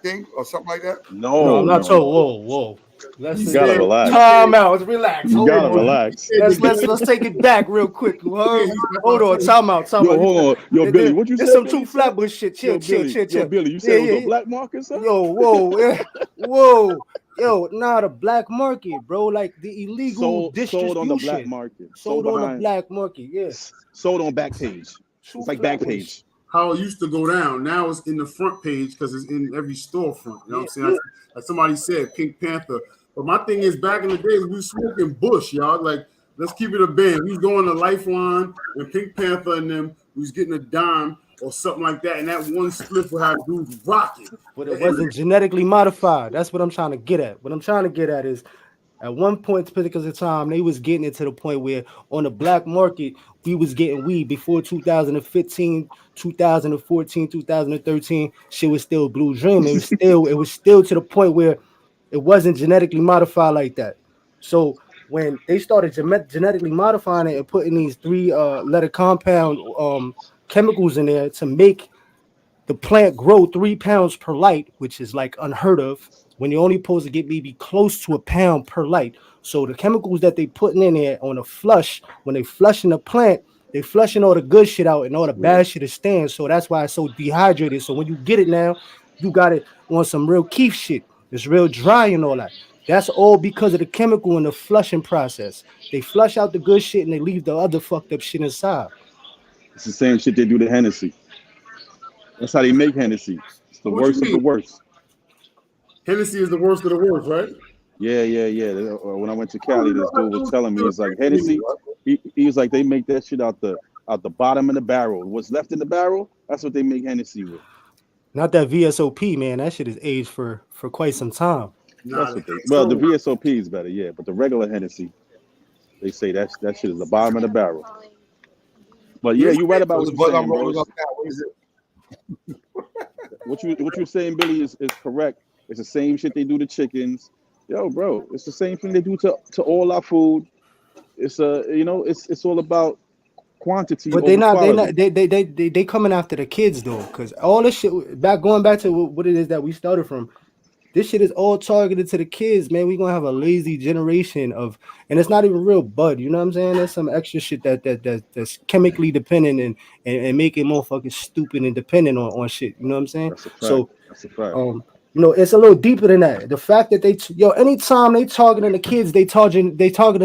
thing or something like that?
No, I'm not told. Whoa.
You gotta relax.
Time out. Relax.
You gotta relax.
Let's take it back real quick. Hold on. Time out.
Yo, hold on. Yo, Billy, what you said?
There's some true Flatbush shit. Chill.
Yo, Billy, you said it was a black market, son?
Yo, whoa. Yo, the black market, bro. Like the illegal distribution.
Sold on the black market.
Sold on the black market, yes.
Sold on back page. It's like back page.
How it used to go down. Now it's in the front page because it's in every storefront. You know what I'm saying? Like somebody said, Pink Panther. But my thing is, back in the days, we were smoking Bush, y'all. Like, let's keep it a band. We was going to Lifeline and Pink Panther and them. We was getting a dime or something like that. And that one split would have dudes rocking.
But it wasn't genetically modified. That's what I'm trying to get at. What I'm trying to get at is, at one point, particular time, they was getting it to the point where on the black market, we was getting weed before 2015, 2014, 2013. Shit was still Blue Dream. It was still to the point where it wasn't genetically modified like that. So when they started genetically modifying it and putting these 3-letter compound chemicals in there to make the plant grow 3 pounds per light, which is like unheard of, when you're only supposed to get maybe close to 1 pound per light. So the chemicals that they putting in there on a flush, when they flushing the plant, they flushing all the good shit out and all the bad shit is staying. So that's why it's so dehydrated. So when you get it now, you got it on some real Keef shit. It's real dry and all that. That's all because of the chemical in the flushing process. They flush out the good shit and they leave the other fucked up shit inside.
It's the same shit they do to Hennessy. That's how they make Hennessy. It's the worst of the worst.
Hennessy is the worst of the worst, right?
Yeah. When I went to Cali, this dude was telling me, it's like Hennessy. He was like, they make that shit out the bottom of the barrel. What's left in the barrel, that's what they make Hennessy with.
Not that VSOP, man. That shit is aged for quite some time.
Well, the VSOP is better, yeah. But the regular Hennessy, they say that shit is the bottom of the barrel. But yeah, you're right about what you're saying, bro.
What is it?
What you're saying, Billy, is correct. It's the same shit they do to chickens. Yo, bro, it's the same thing they do to all our food. It's it's all about quantity.
But they coming after the kids though, because all this shit going back to what it is that we started from. This shit is all targeted to the kids, man. We gonna have a lazy generation of, and it's not even real bud. You know what I'm saying? There's some extra shit that's chemically dependent and making motherfuckers stupid and dependent on shit. You know what I'm saying?
That's a fact. That's a fact.
It's a little deeper than that. The fact that anytime they targeting the kids, they targeting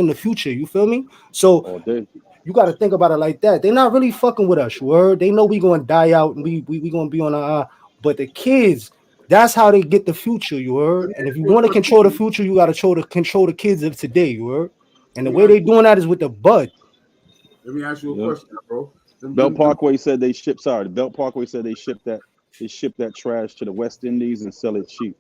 the future. You feel me? So you got to think about it like that. They're not really fucking with us. Word. They know we gonna die out and we gonna be on our. But the kids, that's how they get the future. You heard. And if you want to control the future, you got to control the kids of today. You heard. And the way they doing that is with the bud.
Let me ask you a question, bro.
Belt Parkway said they ship. Sorry, Belt Parkway said they ship that trash to the West Indies and sell it cheap.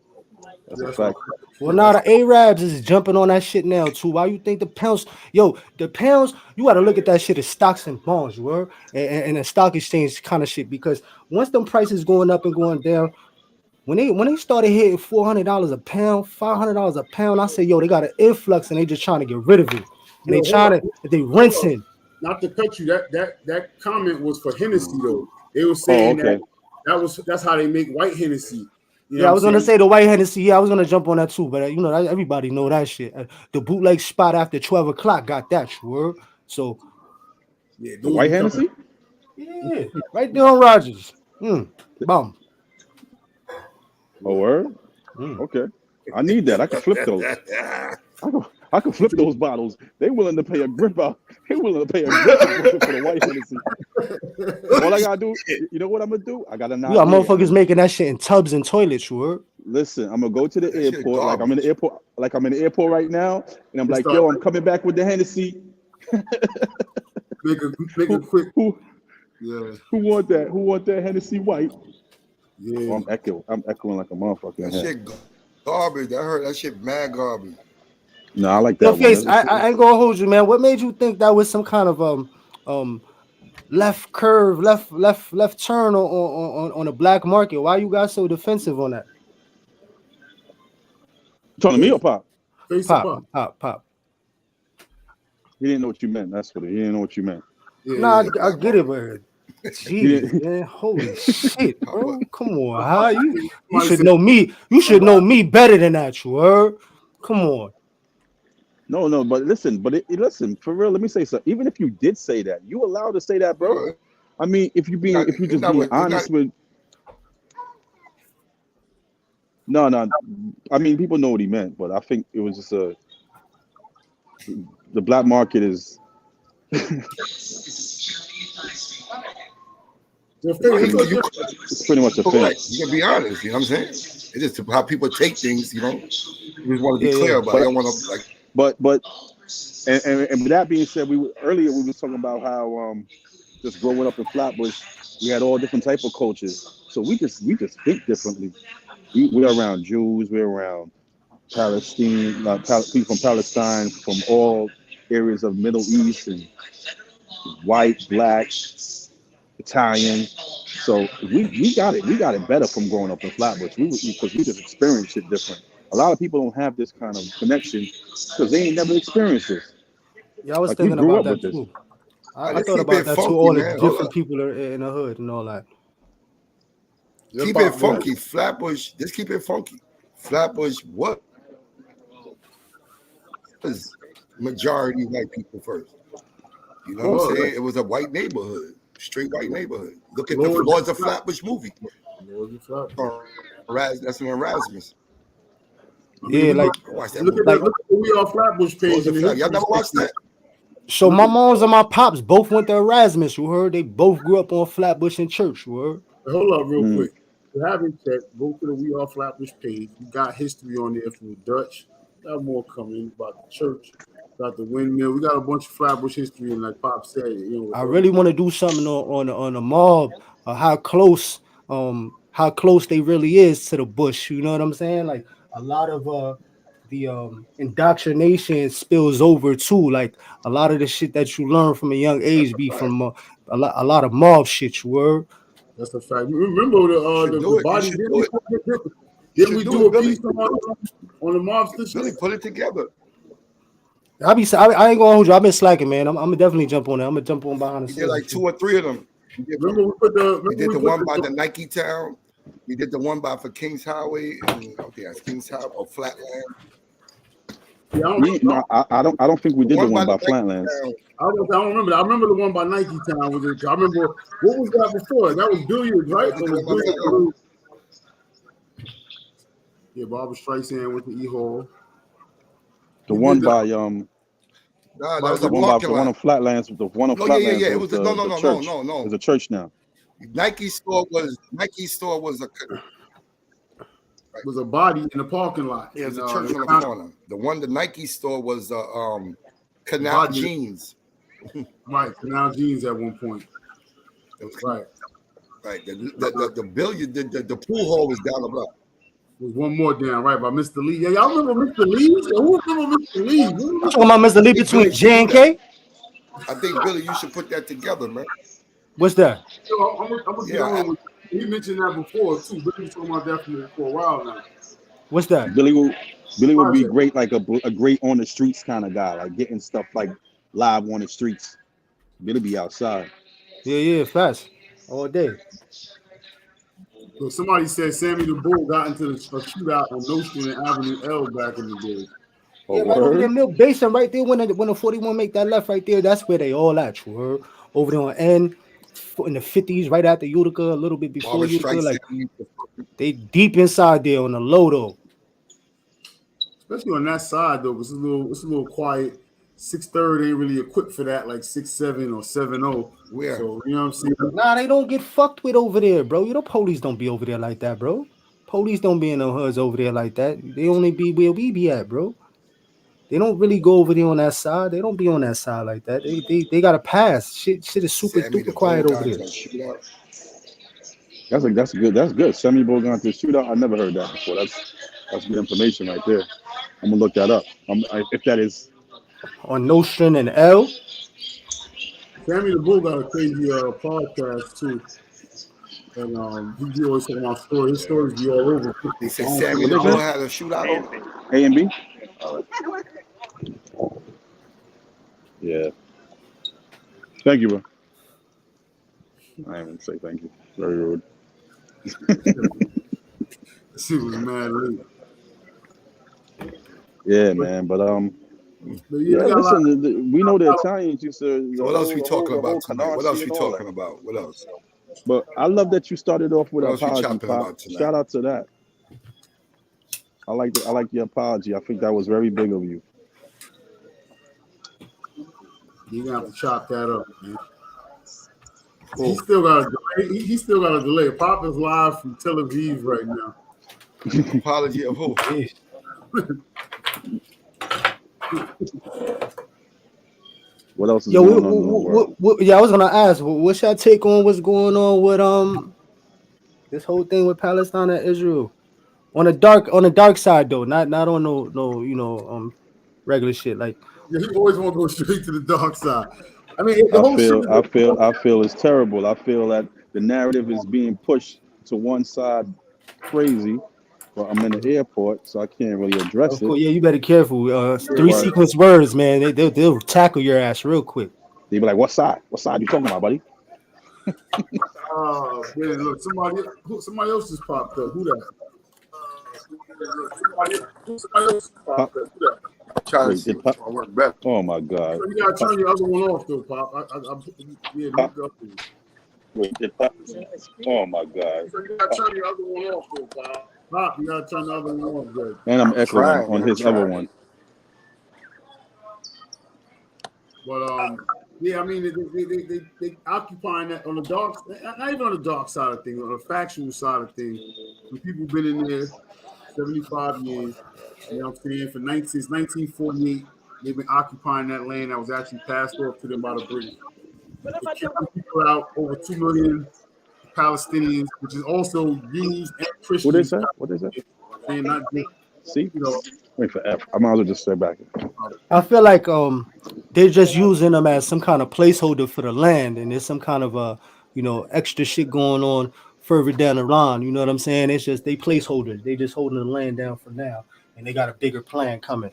That's a fact.
Well, now the Arabs is jumping on that shit now too. Why you think the pounds? Yo, the pounds. You got to look at that shit as stocks and bonds, you were, and a stock exchange kind of shit. Because once them prices going up and going down, when they started hitting $400 a pound, $500 a pound, I said, yo, they got an influx and they just trying to get rid of it, and
Yo, hold up.
they rinsing.
Not to cut you, that comment was for Hennessy though. They were saying that's how they make white Hennessy. You know
Yeah, I was gonna say the white Hennessy. Yeah, I was gonna jump on that too, but you know, everybody know that shit. The bootleg spot after 12 o'clock got that word. So
yeah,
The white Hennessy?
yeah, right there on Rogers. Bum.
Oh, word? Okay. I need that. I can flip those. I can flip those bottles. They willing to pay a grip out. They willing to pay a grip for the white Hennessy. All I gotta do, you know what I'm gonna do? I got to
You got motherfuckers making that shit in tubs and toilets, word.
Listen, I'm gonna go to the airport, like I'm in the airport right now, and I'm like, yo, I'm coming back with the Hennessy.
make a quick.
Who want that?
Yeah.
Who want that Hennessy white?
Yeah.
Oh, I'm echoing like a motherfucker.
That shit garbage. I heard that shit mad garbage.
No, I like that.
Yo, Face, I ain't gonna hold you, man. What made you think that was some kind of left curve, left turn on the black market? Why you guys so defensive on that?
Talking to me or Pop?
Pop.
He didn't know what you meant. That's what he didn't know what you meant.
Yeah,
nah, I get it, but jeez, man, holy shit, bro. Come on, how you should know me. You should know me better than that, you heard? Come on.
No, but listen, listen, for real, let me say something. Even if you did say that, you allowed to say that, bro. I mean, if you just being honest with. No. I mean, people know what he meant, but I think it was just the black market is. It's pretty much a thing.
You can be honest, you know what I'm saying? It's just how people take things, you know. You just want to be clear about it. I don't want to like.
But and with that being said, we were talking about how just growing up in Flatbush, we had all different type of cultures. So we just think differently. We're around Jews, we're around Palestine, people from Palestine, from all areas of Middle East, and white, black, Italian. So we got it better from growing up in Flatbush. Because we just experienced it different. A lot of people don't have this kind of connection because they ain't never experienced this.
Yeah, I was thinking about that too. I thought about that too. All the different people are in the hood and all that.
Keep it funky, Flatbush. Just keep it funky. Flatbush, what was majority white people first? You know what I'm saying? It was a white neighborhood, straight white neighborhood. Look at the Lords of Flatbush movie. That's an Erasmus.
Yeah, like
look at the We Are Flatbush page.
Y'all never watched that?
So my moms and my pops both went to Erasmus. You heard? They both grew up on Flatbush in church. You heard?
Hold up, real quick. If you haven't checked, go to the We Are Flatbush page. We got history on there from the Dutch. Got more coming about the church, about the windmill. We got a bunch of Flatbush history, and like Pop said, you know.
I really want to do something on the mob. How close they really is to the bush. You know what I'm saying? Like a lot of the indoctrination spills over too. Like a lot of the shit that you learn from a young age be from a lot of mob shit. You were.
That's a fact. Remember the body? Didn't we do a piece on the mobster shit?
Put it together.
I ain't gonna hold you. I've been slacking, man. I'm gonna definitely jump on that. I'm gonna jump on behind the scenes.
We did like 2 or 3 of them. We did the one by the Nike Town. We did the one for Kings Highway, and that's Kings Highway or Flatland.
Yeah, I don't think we did the one by Flatlands.
I don't remember that. I remember the one by Nike Town. I remember what was that before? That was Billiards, right? Yeah, Barbara Streisand with the E Hall.
The one by that was the one on Flatlands. The one on Flatlands.
Yeah. It was no.
It was a church now.
Nike store was
a body in the parking lot.
Yeah, it was a church on the corner. The Nike store was Canal Jeans.
Right, Canal Jeans at one point.
It was right. The billiard, the pool hall was down the block.
There's one more down right by Mr. Lee. Yeah, y'all remember Mr. Lee? Who remember Mr. Lee?
I'm talking about Mr. Lee between J and K.
I think Billy, you should put that together, man.
What's that?
I'm gonna get on with you. He mentioned that before too. Billy's talking about that for a while now.
What's that?
Billy would be great, like a great on the streets kind of guy, like getting stuff like live on the streets. Billy be outside.
Yeah, fast all day.
So somebody said Sammy the Bull got into a shootout on Nostrand and Avenue L back in the day.
Yeah, right over there, Mill Basin, right there. When the 41 make that left right there, that's where they all at. True. Over there on N in the 50s, right after Utica, a little bit before Utica, like they deep inside there on the low though.
Especially on that side though, it's a little quiet. 6'3" ain't really equipped for that, like 6'7" or 7'0".
Where?
So you know what I'm saying?
Nah, they don't get fucked with over there, bro. You know, police don't be over there like that, bro. Police don't be in the hoods over there like that. They only be where we be at, bro. They don't really go over there on that side. They don't be on that side like that. They got to pass. Shit is super quiet over there.
That's good. That's good. Sammy Bull gone to shootout. I never heard that before. That's good information right there. I'm gonna look that up. If that is
on Nostrand and L.
Sammy the Bull got a crazy podcast too. And he be always talking about stories. His stories be all over.
They said Sammy the Bull had a shootout.
A and B. Yeah. Thank you, bro. I ain't gonna say thank you. Very rude.
She was mad late.
Yeah, man. But listen, we know the Italians used to.
So what else we talking about tonight? What else we talking about? What else?
But I love that you started off with an apology. Shout out to that. I like your apology. I think that was very big of you.
You're gonna have to chop that up, man. Cool. He still got a delay. He still got a delay. Pop is live from Tel Aviv right now.
Apology of who?
What else is going on?
I was gonna ask, what's your take on what's going on with this whole thing with Palestine and Israel? On the dark side though, not on no regular shit. Like
yeah, he always want to go straight to the dark side. I mean,
I feel it's terrible. I feel that the narrative is being pushed to one side crazy. Well, I'm in the airport, so I can't really address it.
Yeah, you better be careful. 3 sequence words, man. They'll tackle your ass real quick.
They be like, "What side? What side you talking about, buddy?"
Man, look, somebody else just popped up. Who that? Somebody else popped up. Who that?
Trying to see which one work better.
Oh my God!
So you gotta turn your other one off, though, Pop.
Oh my God!
So you gotta turn your other one off, though, Pop. Pop, you gotta turn the other one off, good.
And I'm echoing on his other one.
But yeah, I mean, they occupying that on the dark, not even on the dark side of things, on the factual side of things. When people been in there 75 years, you know what I'm saying? Since 1948, they've been occupying that land that was actually passed off to them by the British. They kicked people out, over 2 million Palestinians, which is also used and Christians.
What is that?
And not just,
see, wait for F. I might as well just stay back.
I feel like they're just using them as some kind of placeholder for the land, and there's some kind of extra shit going on further down the line. You know what I'm saying? It's just they placeholders. They just holding the land down for now, and they got a bigger plan coming.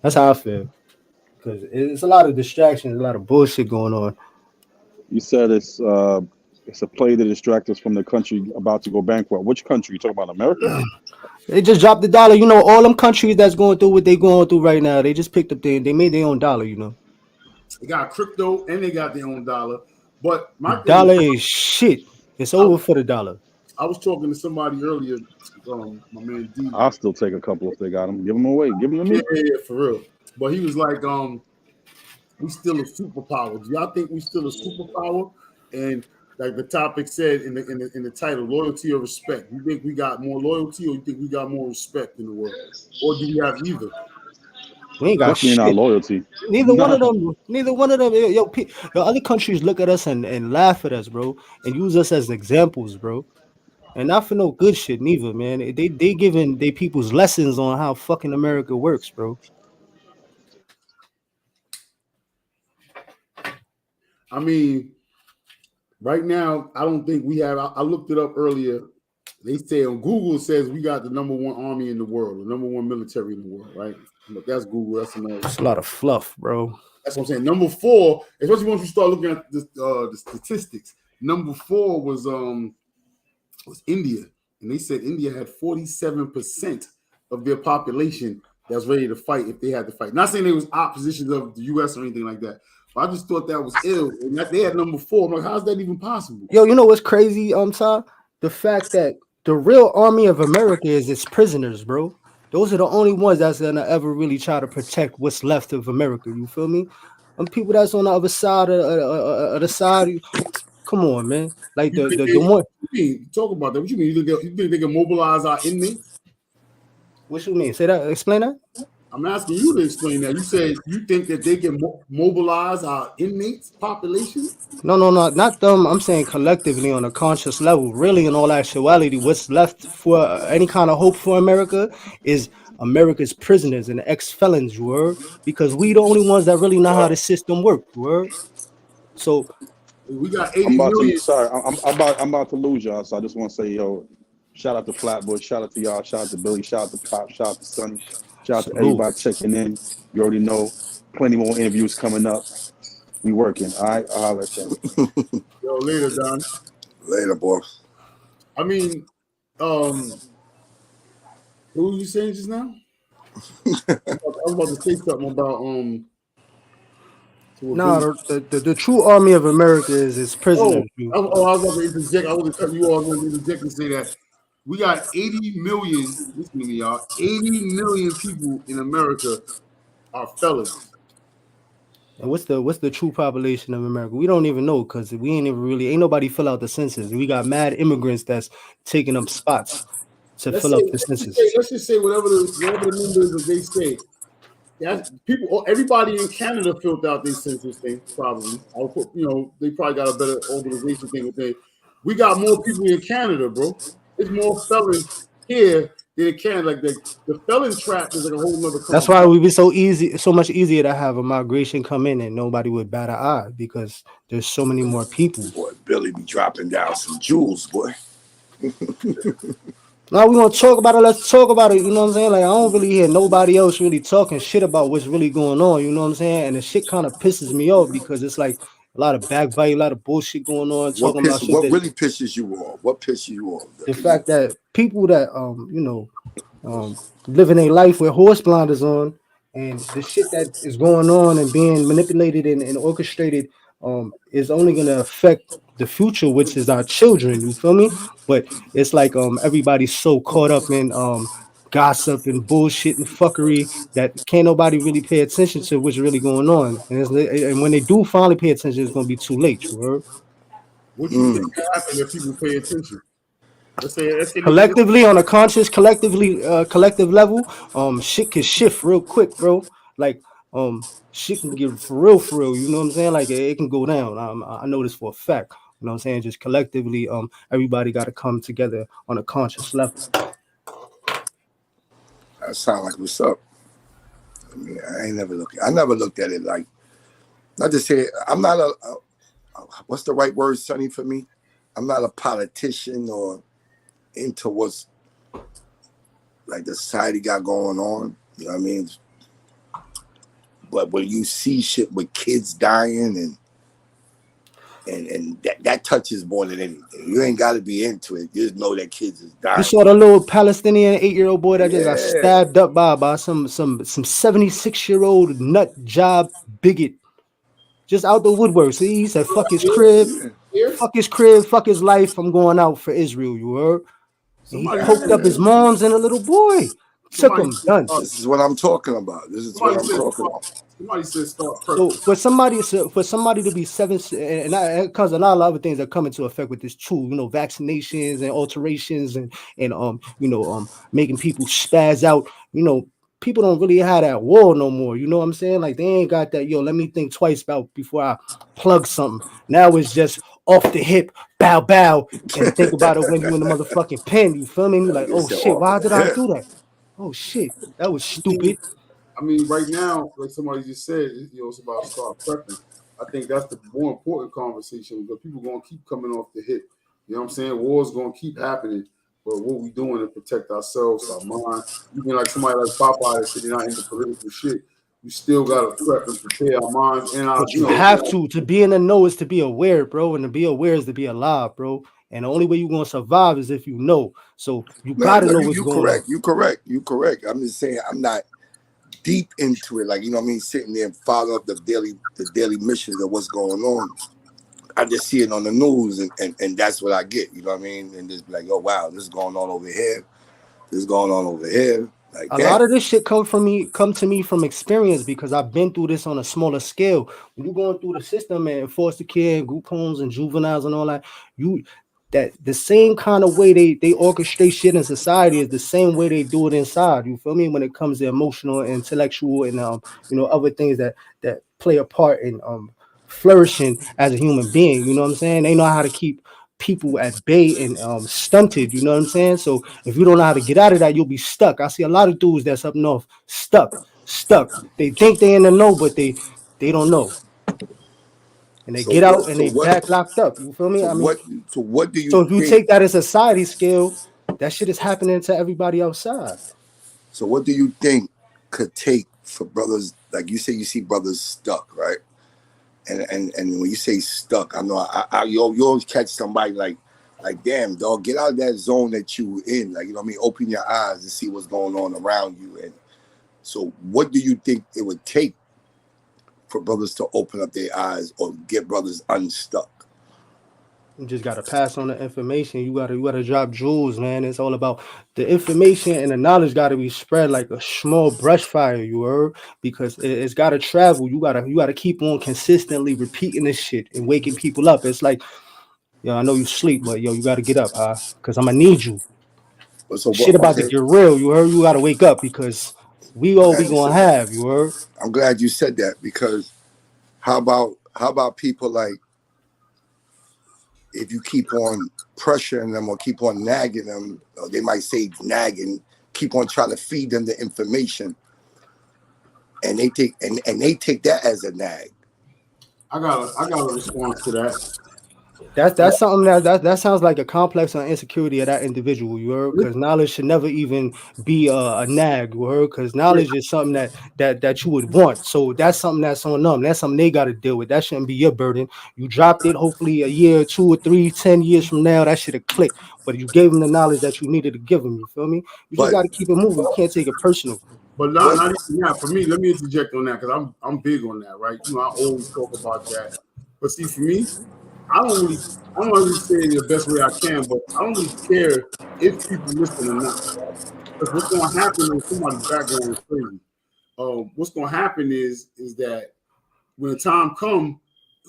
That's how I feel, because it's a lot of distractions, a lot of bullshit going on.
You said it's a play to distract us from the country about to go bankrupt. Which country? You talking about America?
They just dropped the dollar. You know, all them countries that's going through what they going through right now, they just picked up they made their own dollar, you know.
They got crypto and they got their own dollar. But my
dollar ain't shit. It's over for the dollar.
I was talking to somebody earlier, my man D.
I'll still take a couple if they got them. Give them away. Give them to me.
Yeah, for real. But he was like, we still a superpower. Do y'all think we still a superpower? And like the topic said in the title, loyalty or respect. You think we got more loyalty, or you think we got more respect in the world, or do we have either?
We ain't got shit.
Not loyalty.
Neither one of them. Yo, other countries look at us and laugh at us, bro, and use us as examples, bro. And not for no good shit neither, man. They giving they people's lessons on how fucking America works, bro.
I mean, right now, I don't think we have. I looked it up earlier. They say on Google says we got the number one army in the world, the number one military in the world, right? But that's Google. That's another.
It's a lot of fluff, bro.
That's what I'm saying. Number 4, especially once you start looking at the statistics. Number 4 was India, and they said India had 47% of their population that's ready to fight if they had to fight. Not saying they was opposition of the U.S. or anything like that. But I just thought that was ill. And that they had number 4. I'm like, how's that even possible?
Yo, you know what's crazy, Ty? The fact that the real army of America is its prisoners, bro. Those are the only ones that's gonna ever really try to protect what's left of America. You feel me? People that's on the other side of the side. Come on, man. Like the one.
Talk about that. What you mean? You think they can mobilize our inmates?
What you mean? Say that. Explain that.
I'm asking you to explain that. You said you think that they can mobilize our inmates population?
No, not them. I'm saying collectively on a conscious level. Really, in all actuality, what's left for any kind of hope for America is America's prisoners and ex-felons, word, because we the only ones that really know how the system works, word. So
we got 80 million.
I'm about to lose y'all. So I just want to say, yo, shout out to Flatbush, shout out to y'all, shout out to Billy, shout out to Pop, shout out to Sonny. Shout out to everybody checking in. You already know, plenty more interviews coming up. We working, all right? I'll let you.
Yo, later, Don.
Later, boss.
I mean, who were you saying just now? I was about to say something about
No, the true army of America is its prisoners.
I was about to interject. I wasn't cutting you off. I was going to interject and say that we got 80 million. Listen to me, y'all. 80 million people in America are felons.
And what's the true population of America? We don't even know because we ain't nobody fill out the census. We got mad immigrants that's taking up spots to fill up the census.
Let's just say whatever the numbers that they say. People, everybody in Canada filled out their census thing, probably. They probably got a better organization thing with they. We got more people in Canada, bro. There's more felons here than in Canada. Like the felon trap is like a whole nother.
That's why it would be so much easier to have a migration come in and nobody would bat an eye because there's so many more people.
Boy, Billy be dropping down some jewels, boy.
Now we want to talk about it. Let's talk about it. You know what I'm saying? Like I don't really hear nobody else really talking shit about what's really going on. You know what I'm saying? And the shit kind of pisses me off because it's like a lot of backbiting, a lot of bullshit going on.
What really pisses you off? What pisses you off?
The fact that people that living a life with horse blinders on and the shit that is going on and being manipulated and orchestrated is only going to affect the future, which is our children. You feel me? But it's like everybody's so caught up in gossip and bullshit and fuckery that can't nobody really pay attention to what's really going on. And when they do finally pay attention, it's going to be too late. Right?
What do you think happens if people pay attention? Let's say
collectively on a conscious, collective level, shit can shift real quick, bro. Like shit can get for real. You know what I'm saying? Like it can go down. I know this for a fact. You know what I'm saying? Just collectively, everybody got to come together on a conscious level.
That sound like what's up. I mean, I never looked at it like. Not to say I'm not a what's the right word, Sonny, for me? I'm not a politician or into what's like the society got going on. You know what I mean? But when you see shit with kids dying and that touches more than anything. You ain't got to be into it. You just know that kids is dying.
You saw the little Palestinian 8-year-old boy that just got stabbed up by some 76-year-old nut job bigot. Just out the woodwork. See, he said, fuck his crib, fuck his life. I'm going out for Israel, you heard? And he poked up his moms and a little boy. Took him, done.
This is what I'm talking about.
Somebody said start.
So for somebody to be 7, and because a lot of other things are coming to effect with this too, vaccinations and alterations and making people spaz out. People don't really have that wall no more. You know what I'm saying? Like they ain't got that. Let me think twice about before I plug something. Now it's just off the hip, bow, bow, and think about it when you in the motherfucking pen. You feel me? And you like, oh shit, why did I do that? Oh shit, that was stupid.
I mean, right now, like somebody just said, it's about start prepping. I think that's the more important conversation because people gonna keep coming off the hip. You know what I'm saying? War's gonna keep happening, but what we doing to protect ourselves, our mind. Even like somebody like Popeye that said they're not into political shit. We still gotta prep and prepare our minds and our,
But you have to be in the know is to be aware, bro, and to be aware is to be alive, bro. And the only way you're gonna survive is if you know. So you gotta know what's going on.
You correct. I'm just saying I'm not deep into it, like, you know what I mean, sitting there and following up the daily missions of what's going on. I just see it on the news and that's what I get, you know what I mean? And just like, oh wow, this is going on over here. This is going on over here. Like,
a lot of this shit come to me from experience because I've been through this on a smaller scale. When you're going through the system and foster care and group homes and juveniles and all that, that the same kind of way they orchestrate shit in society is the same way they do it inside. You feel me? When it comes to emotional, and intellectual, and other things that play a part in flourishing as a human being. You know what I'm saying? They know how to keep people at bay and stunted. You know what I'm saying? So if you don't know how to get out of that, you'll be stuck. I see a lot of dudes that's up north stuck. They think they in the know, but they don't know. And they get out and they back locked up. You feel me?
What do you
So if you take that as a society scale, that shit is happening to everybody outside.
So what do you think could take for brothers, like you say you see brothers stuck, right? And when you say stuck, I know you always catch somebody like damn dog, get out of that zone that you in. Like, you know what I mean? Open your eyes and see what's going on around you. And so what do you think it would take for brothers to open up their eyes or get brothers unstuck?
You just gotta pass on the information. You gotta drop jewels, man. It's all about the information and the knowledge gotta be spread like a small brush fire, you heard? Because it's gotta travel. You gotta keep on consistently repeating this shit and waking people up. It's like, yo, I know you sleep, but yo, you gotta get up, because I'm gonna need you. Shit about to get real, you heard? You gotta wake up because we all we gonna have, you heard?
I'm glad you said that because how about people like, if you keep on pressuring them or keep on nagging them, or they might say nagging, keep on trying to feed them the information, and they take that as a nag.
I got a response to that.
That's something that sounds like a complex on insecurity of that individual, you heard? Because knowledge should never even be a nag, you heard? Because knowledge is something that you would want. So that's something that's on them. That's something they got to deal with. That shouldn't be your burden. You dropped it. Hopefully a year, 2 or 3, 10 years from now, that should have clicked. But you gave them the knowledge that you needed to give them. You feel me? You just got to keep it moving. You can't take it personal.
But not even that. For me, let me interject on that because I'm big on that, right? You know, I always talk about that. But see, for me, I don't really say it the best way I can, but I don't really care if people listen or not. Because what's going to happen is somebody's background is crazy. What's going to happen is that when the time comes,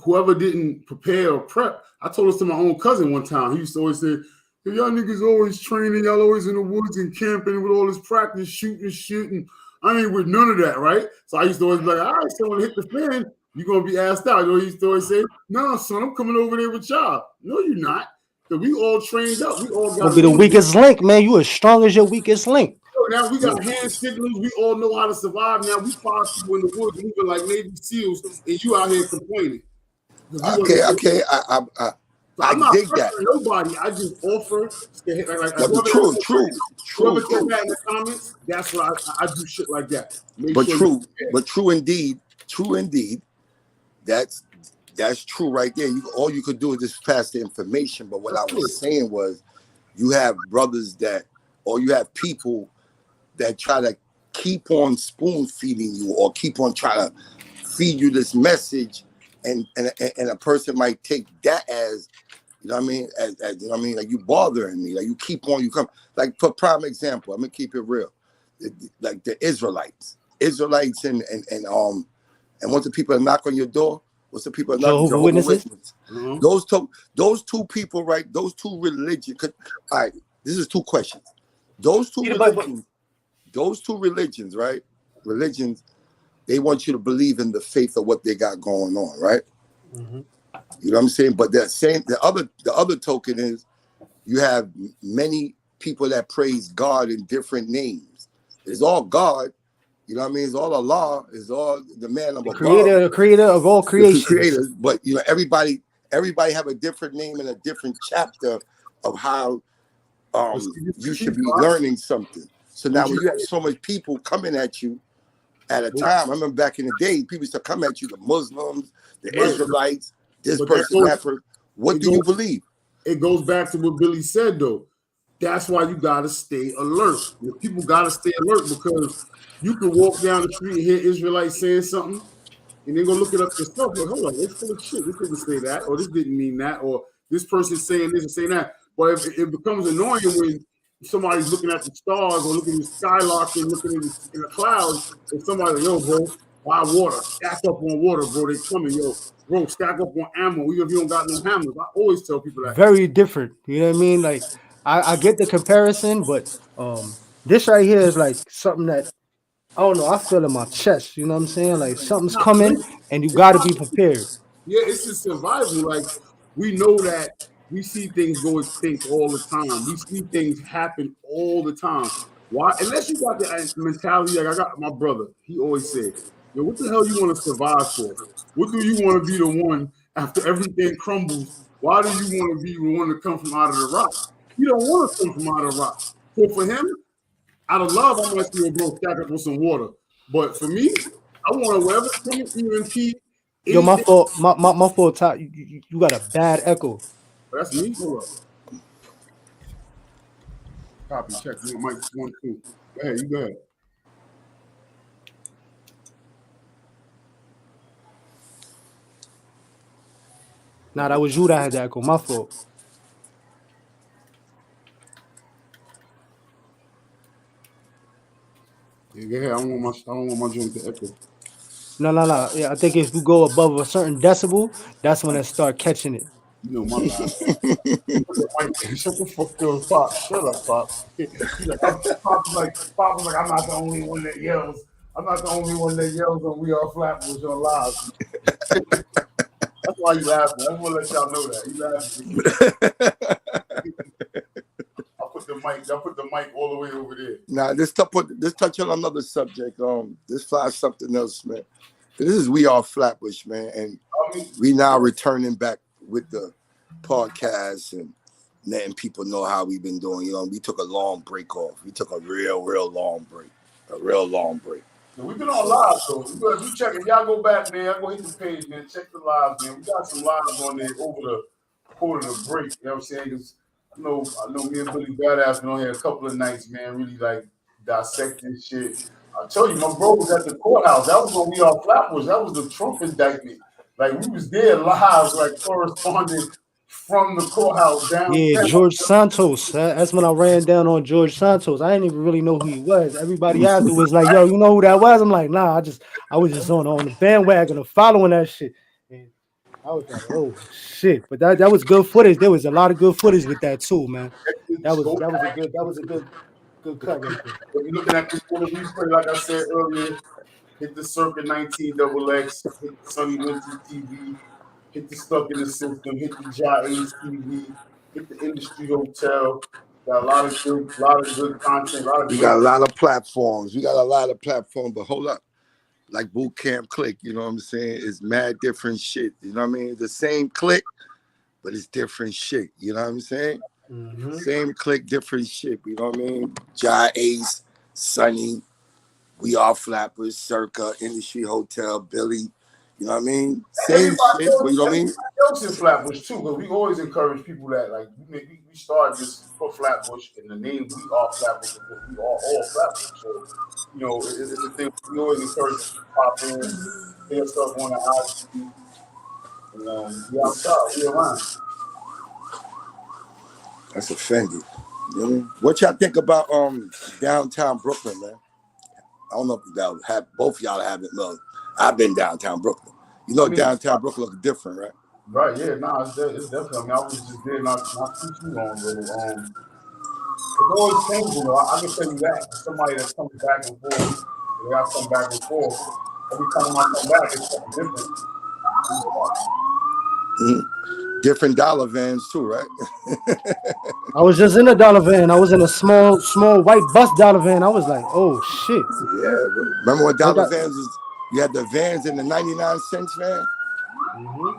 whoever didn't prepare or prep, I told this to my own cousin one time. He used to always say, hey, y'all niggas always training, y'all always in the woods and camping with all this practice, shooting. I ain't with none of that, right? So I used to always be like, all right, so when it hit the fan, you're going to be asked out. You know, he used to always say, no, son, I'm coming over there with y'all. No, you're not. Because we all trained up. We all got
to be the weakest link, man. You as strong as your weakest link.
So now we got hand signals. We all know how to survive. Now we find people in the woods moving like Navy SEALs, and you out here complaining.
Okay.
I'm not pressuring nobody. I just offer. True. Whoever said that in the comments, that's why I do shit like that.
True indeed. That's true right there. All you could do is just pass the information. But what I was saying was, you have brothers or you have people that try to keep on spoon feeding you or keep on trying to feed you this message, and a person might take that as, you know what I mean, as you know what I mean, like you bothering me, like you keep on, you come, like for prime example, I'm gonna keep it real, like the Israelites, and once the people knock on your door, what's the people that knock? Jehovah's Witnesses. Mm-hmm. Those two people, right? Those two religions. All right, this is two questions. Those two religions, right? Religions, they want you to believe in the faith of what they got going on, right? Mm-hmm. You know what I'm saying? But the other token is you have many people that praise God in different names. It's all God. You know what I mean? It's all Allah. It's all the man of above.
The creator of all creation.
Creators, but you know, everybody have a different name and a different chapter of how you should be learning something. So now when you have so much people coming at you at a time, I remember back in the day, people used to come at you, the Muslims, the Israelites, this person, that person. What do you believe?
It goes back to what Billy said, though. That's why you got to stay alert. People got to stay alert because you can walk down the street and hear Israelites saying something, and then go look it up yourself. Like, hold on, it's full of shit. This didn't say that, or this didn't mean that, or this person's saying this and saying that. But if it becomes annoying when somebody's looking at the stars or looking at the skylark and looking in the clouds, and somebody's like, yo, bro, buy water, stack up on water, bro. They coming, yo. Bro, stack up on ammo, even if you don't got no hammers. I always tell people that.
Very different. You know what I mean? Like, I get the comparison, but this right here is like something that, I don't know, I feel in my chest. You know what I'm saying? Like, something's coming, and you got to be prepared.
Yeah, it's just survival. Like, we know that we see things go extinct all the time. We see things happen all the time. Why? Unless you got the mentality, like I got my brother, he always said, yo, what the hell you want to survive for? What do you want to be the one after everything crumbles? Why do you want to be the one to come from out of the rock? You don't want to come from out of the rock. So for him, out of love, I'm going to say, bro, stack up with some water. But for me, I want to whatever's coming EMP.
Yo, my fault. My fault. Top, you got a bad echo.
That's me. Hold up. Copy. Check. Mike 1, 2. Go ahead. You go ahead.
Nah, that was you that had that echo. My fault.
Yeah, go ahead. I don't want my joint to echo.
No. Yeah, I think if you go above a certain decibel, that's when it start catching it.
You know my bad. Shut the fuck up, Pop. Shut up, Pop. He's like, Pop was like, I'm not the only one that yells. I'm not the only one that yells when we are Flatbush on live. That's why you laughing. I just want to let y'all know that. You laughing. I'll put the mic all the way over there.
Now, let's touch on another subject. This flies something else, man. This is We Are Flatbush, man, and we now returning back with the podcast and letting people know how we've been doing. You know, we took a long break off. We took a real long break.
So we've been on live, so if you check it, y'all go back there, go hit the page, man, check the lives, man. We got some lives on there over the break, you know what I'm saying? Because I know me and Billy Badass been on here a couple of nights, man, really like dissecting shit. I tell you, my bro was at the courthouse. That was when We Are Flatbush. That was the Trump indictment. Like, we was there live, like, corresponding from the courthouse down.
Yeah, George Santos. That's when I ran down on George Santos. I didn't even really know who he was. Everybody after was like, yo, you know who that was? I'm like, nah, I was just on the bandwagon of following that shit. And I was like, oh shit. But that was good footage. There was a lot of good footage with that too, man. That was a good cut right there.
If you're looking at this one of these, like I said earlier, hit the Circa 19XX, hit the Sunny Winters TV, hit the Stuck in the System, hit the Ja's TV, hit the Industry Hotel. Got a lot of good content.
We got a lot of platforms. But hold up. Like Boot Camp Click, you know what I'm saying? It's mad different shit. You know what I mean? The same click, but it's different shit. You know what I'm saying? Mm-hmm. Same click, different shit. You know what I mean? Ace, Sunny, We Are Flappers, Circa, Industry Hotel, Billy. You know what I mean? Same shit. You know what I mean?
Else in Flatbush too, because we always encourage people that like we started this for Flatbush, and the name We Are Flatbush because we are all Flatbush. So you know, it's a thing we always encourage people to pop in, hit us up on the IG, and we outside, we around.
That's offended. You know? What y'all think about downtown Brooklyn, man? I don't know if y'all have both y'all haven't. Well, I've been downtown Brooklyn. You know, downtown Brooklyn looks different, right?
Right, yeah, it's definitely. I mean, I was just there not too long ago. It's always changing, though. I can tell you that. Somebody that comes back and forth, they got to come back and forth. Every time I come back, it's something different.
Different dollar vans too, right?
I was just in a dollar van. I was in a small white bus dollar van. I was like, oh shit.
Yeah. Remember when
I
dollar
got.
vans was? You had the vans in the 99-cent van.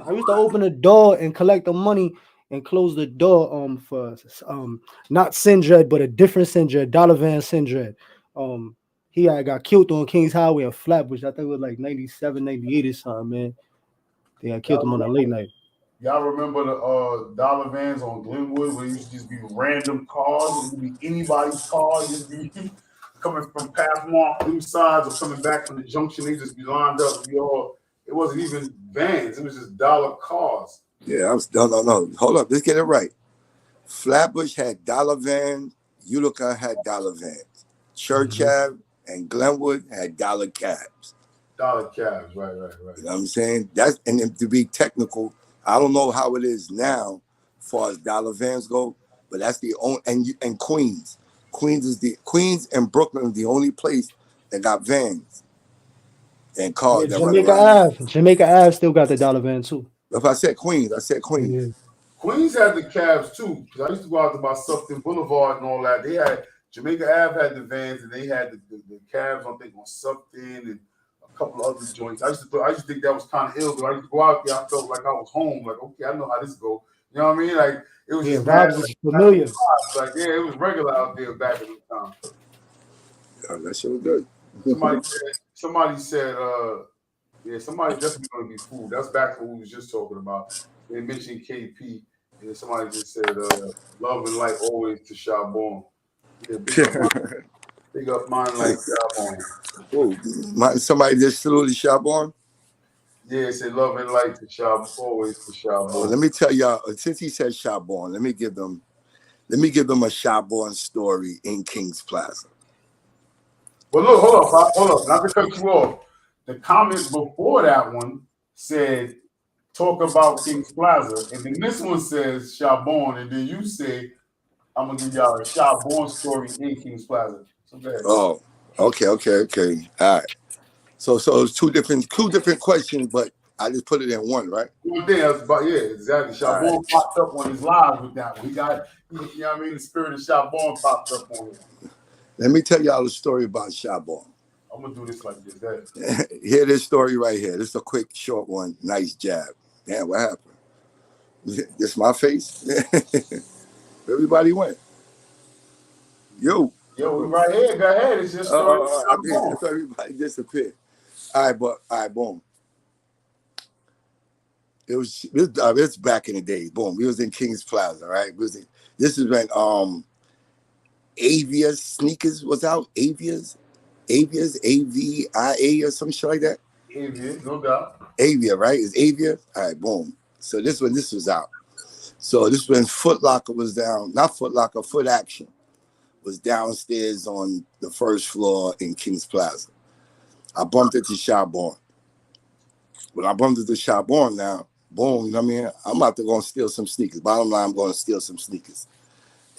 I used to open the door and collect the money and close the door for not Sindred but a different Sindred, Dollar Van Sindred. He had got killed on Kings Highway in Flatbush. I think it was like 97, 98 or something, man. They had killed him on a late night.
Y'all remember the dollar vans on Glenwood where it used to just be random cars? It could be anybody's car. It just be coming from Pathmark, two sides, or coming back from the junction. They just be lined up. It wasn't even vans. It was just dollar cars.
Yeah, no. Hold up, let's get it right. Flatbush had dollar vans. Utica had dollar vans. Church Ave and Glenwood had dollar cabs.
Dollar cabs, right.
You know what I'm saying? And to be technical, I don't know how it is now, as far as dollar vans go, but that's the only and Queens. Queens and Brooklyn are the only place that got vans and cars that run around.
Jamaica Ave still got the dollar van too.
If I said Queens, I said Queens.
Yeah.
Queens had the cabs too, because I used to go out to my Sufton Boulevard and all that. They had Jamaica Ave had the vans, and they had the cabs. I think on Sufton and a couple of other joints. I used to think that was kind of ill, but I used to go out there. I felt like I was home. Like, okay, I know how this goes. You know what I mean? Like it was just
vibes is familiar.
Like it was regular out there back in the time.
Yeah, that shit was good.
Somebody said, somebody definitely gonna be fooled. That's back to what we was just talking about. They mentioned KP, and then somebody just said, "Love and light always to Shabon." Yeah, big up mine like
Shabon. Somebody just saluted Shabon.
Yeah, it said love and light to Shabon, always to Shabon.
Well, let me tell y'all. Since he said Shabon, let me give them a Shabon story in Kings Plaza.
Well, look, hold up. Not to cut you off. The comment before that one said, talk about Kings Plaza. And then this one says Shabon. And then you say, I'm going to give y'all a Shabon story in Kings Plaza. So go ahead.
Oh, okay. All right. So it's two different questions, but I just put it in one, right?
One thing, exactly. Shabon popped up on his live with that one. He got, you know what I mean? The spirit of Shabon popped up on him.
Let me tell y'all a story about Shabon.
I'm going to do this like this.
Hear this story right here. This is a quick, short one. Nice jab. Damn, what happened? This my face? Everybody went. Yo,
we right here. Go ahead. It's just story.
If everybody disappeared. All right, boom. It's back in the days. Boom. We was in Kings Plaza, right? This is when Avia's sneakers was out. Avia's AVIA or some shit like that.
Avia, no doubt.
Avia, right? It's Avia. All right, boom. So this when this was out. So this when Foot Locker was down. Not Foot Locker, Foot Action was downstairs on the first floor in Kings Plaza. I bumped into Shabon. When I bumped into Shabon now, boom, you know what I mean? I'm about to go and steal some sneakers. Bottom line, I'm going to steal some sneakers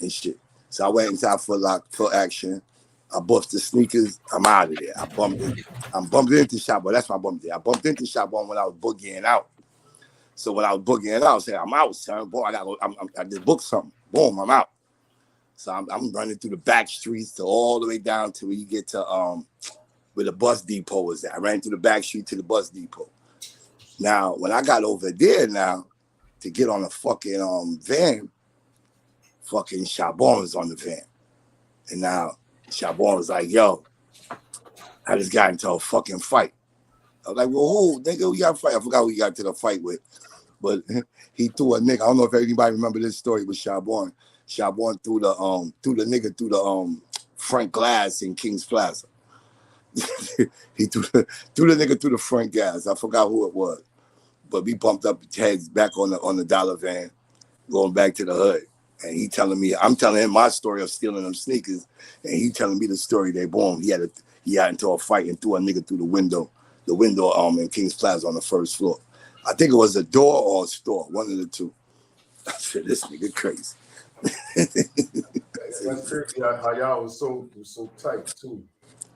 and shit. So I went inside Foot Action. I buffed the sneakers. I'm out of there. I bumped into Shabon. That's why I bumped it. I bumped into Shabon when I was boogieing out. So when I was boogieing out, I said, I'm out, son. Boy, I just booked something. Boom, I'm out. So I'm running through the back streets to all the way down to where you get to where the bus depot was at. I ran through the back street to the bus depot. Now, when I got over there now to get on a fucking van, fucking Shabon was on the van. And now Shabon was like, yo, I just got into a fucking fight. I was like, well, who? Nigga, we got a fight. I forgot who he got into the fight with. But he threw a nigga. I don't know if anybody remember this story with Shabon. Shabon threw the nigga through the front glass in Kings Plaza. He threw the nigga through the front glass. I forgot who it was. But we bumped up heads back on the dollar van, going back to the hood. And he telling me, I'm telling him my story of stealing them sneakers, and he telling me the story that boom, he got into a fight and threw a nigga through the window in Kings Plaza on the first floor. I think it was a door or a store, one of the two. I said, this nigga crazy.
That's crazy how y'all was so tight too.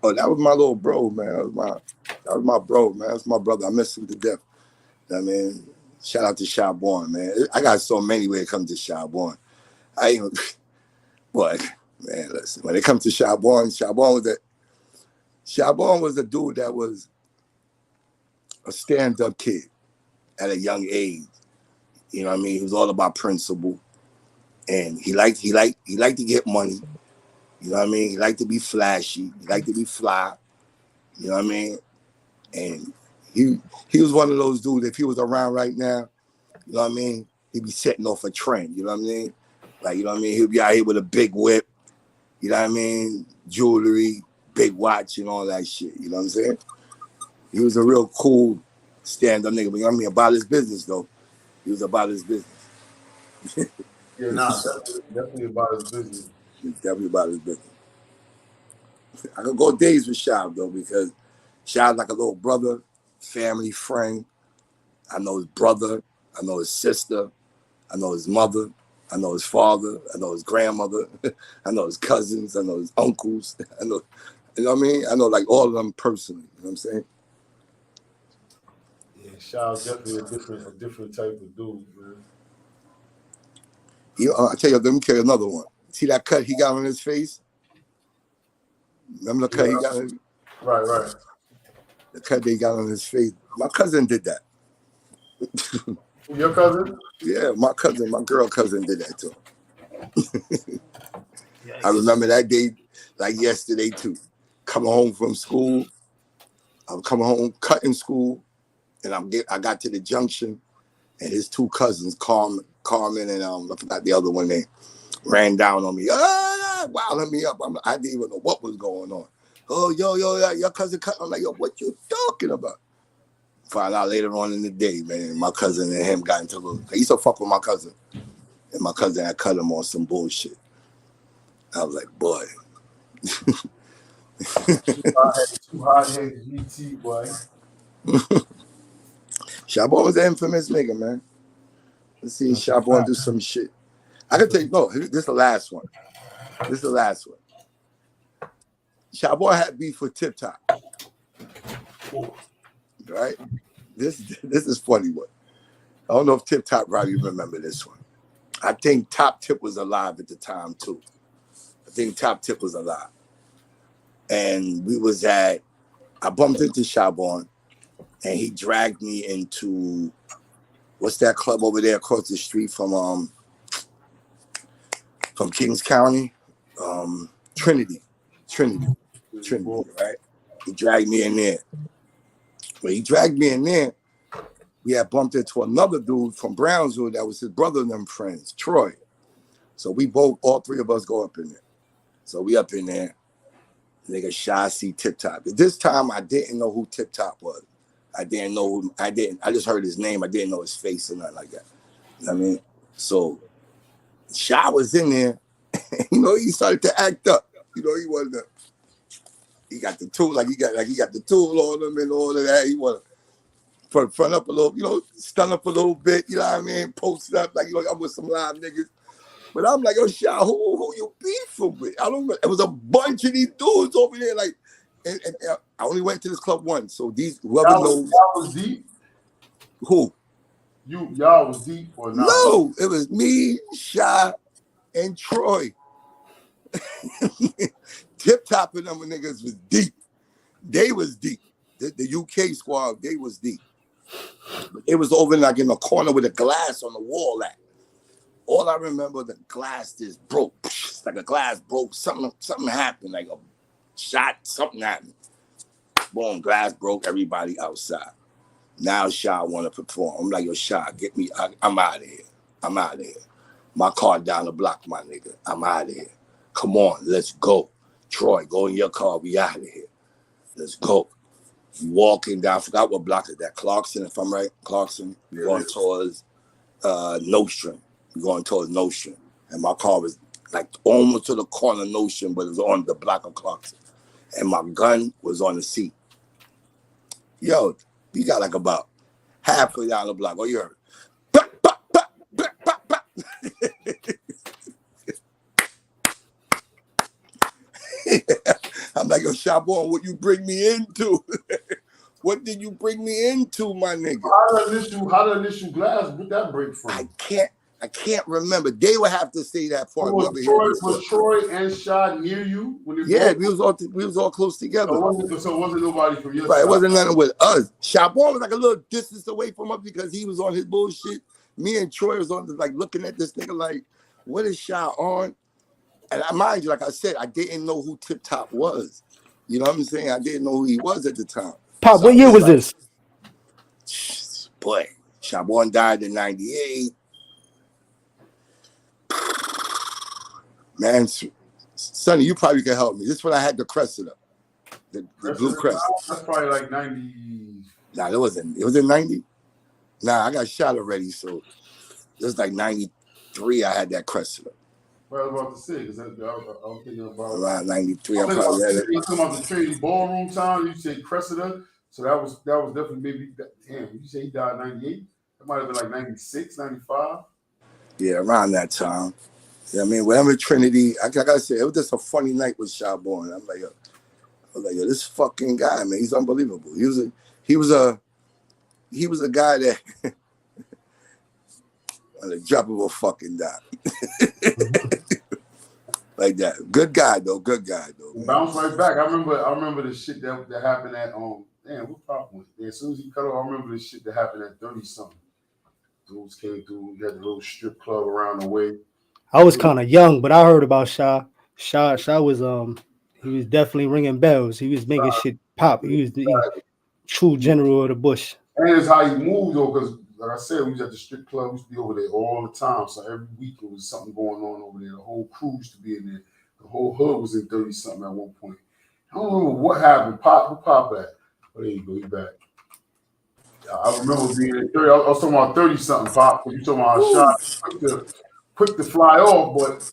Oh, that was my little bro, man. That was my bro, man. That's my brother. I miss him to death. I mean, Shout out to Shabon, man. I got so many when it comes to Shabon. I even, boy, man, listen. When it comes to Shabon was a dude that was a stand-up kid at a young age. You know what I mean? He was all about principle, and he liked to get money. You know what I mean? He liked to be flashy. He liked to be fly. You know what I mean? And he was one of those dudes. If he was around right now, you know what I mean? He'd be setting off a trend. You know what I mean? Like, you know what I mean? He'd be out here with a big whip. You know what I mean? Jewelry, big watch, and all that shit. You know what I'm saying? He was a real cool stand-up nigga. But you know what I mean? About his business, though. He was about his business.
Yeah, nah, definitely about his business.
He's definitely about his business. I could go days with Shab, though, because Shab's like a little brother, family friend. I know his brother. I know his sister. I know his mother. I know his father. I know his grandmother. I know his cousins. I know his uncles. I know, you know what I mean? I know like all of them personally. You know what I'm saying?
Yeah, Shaw's definitely a different type of dude, man.
I tell you, let me carry another one. See that cut he got on his face? Remember the cut he got on his face?
Right.
The cut they got on his face. My cousin did that.
Your cousin?
Yeah, my girl cousin did that to him. I remember that day like yesterday too. Coming home from school. I'm coming home, cutting school, and I got to the junction, and his two cousins, Carmen and I forgot the other one name, ran down on me. Wilding me up. I didn't even know what was going on. Oh, yo, your cousin cut. I'm like, yo, what you talking about? Find out later on in the day, man, my cousin and him got into a little. I used to fuck with my cousin, and my cousin had cut him on some bullshit. I was like, boy.
Two hot-headed GT, boy.
Shabon was an infamous nigga, man. Let's see Shabon do some shit. I can tell you, no, this is the last one. Shabon had beef with Tip Top. Right? This is funny one. I don't know if Tip Top probably remember this one. I think Top Tip was alive at the time too. And I bumped into Shabon, and he dragged me into what's that club over there across the street from Kings County? Trinity, right? He dragged me in there. When he dragged me in there, we had bumped into another dude from Brownsville that was his brother and them friends, Troy. So all three of us go up in there. So we up in there, nigga Shy see Tip Top. At this time, I didn't know who Tip Top was. I just heard his name. I didn't know his face or nothing like that. You know what I mean? So Shy was in there, you know, he started to act up. You know, he got the tool, he got the tool on him and all of that. He wanna front up a little, you know, stun up a little bit, you know what I mean? Post up, like, you know, I'm with some live niggas. But I'm like, yo, Shy, who you beefing with? I don't know. It was a bunch of these dudes over there, like, and I only went to this club once. So whoever knows.
Y'all was deep?
Who?
Y'all was deep or not?
No, it was me, Shy, and Troy. Tip Top and them niggas was deep. They was deep. The UK squad, they was deep. But it was over like in the corner with a glass on the wall at. All I remember, the glass just broke. It's like a glass broke. Something happened, like a shot, something happened. Boom, glass broke, everybody outside. Now Shy want to perform. I'm like, yo, Shy, get me, I'm out of here. My car down the block, my nigga. I'm out of here. Come on, let's go. Troy, go in your car, we out of here. Let's go. We walking down, I forgot what block is that, Clarkson, if I'm right, Clarkson. We're going towards Nostrand. And my car was like almost to the corner of Nostrand, but it was on the block of Clarkson. And my gun was on the seat. Yo, we got like about halfway down the block. Oh, you heard it. Bop, bop, bop, bop, bop, bop. I'm like, yo, Shabon, what you bring me into? What did you bring me into, my nigga?
How the initial glass did that break from?
I can't remember. They would have to say that part.
Was Troy and Shad near you? When
we was all close together.
So it wasn't nobody from your
side.
It
wasn't nothing with us. Shabon was like a little distance away from us because he was on his bullshit. Me and Troy was on like looking at this nigga like, what is Shad on? And mind you, like I said, I didn't know who Tip Top was. You know what I'm saying? I didn't know who he was at the time.
Pop, what year was this?
Boy, Shabon died in 98. Man, Sonny, you probably can help me. This is when I had the Cressida, the blue crest.
That's probably like 90.
Nah, it wasn't. It was in 90. Nah, I got shot already, so it was like 93. I had that Cressida.
What I was about to say, because I'm thinking about
around 93.
I'm talking about the Trinity Ballroom time. You say Cressida, so that was definitely maybe. Damn, you say he died 98. That might have been like 96, 95.
Yeah, around that time. Yeah, I mean, whenever Trinity, like I said, it was just a funny night with Shabon. I was like, yo, this fucking guy, man, he's unbelievable. He was a guy that on the drop of a fucking dime. Like that. Good guy though.
Bounce right back. I remember the shit that happened at what Pop went there. As soon as he cut off, I remember the shit that happened at 30-something. Dudes came through, we had the little strip club around the way.
I was kind of young, but I heard about Sha. Sha was he was definitely ringing bells. He was making shit pop. He was the true general of the bush.
And it's how he moved though, because like I said, we was at the strip club. We used to be over there all the time. So every week it was something going on over there. The whole crew used to be in there. The whole hood was in 30-something at one point. I don't remember what happened. Where Pop at? Oh, there you go. He back. I remember being at 30. I was talking about 30-something, Pop. You talking about a shot quick to fly off, but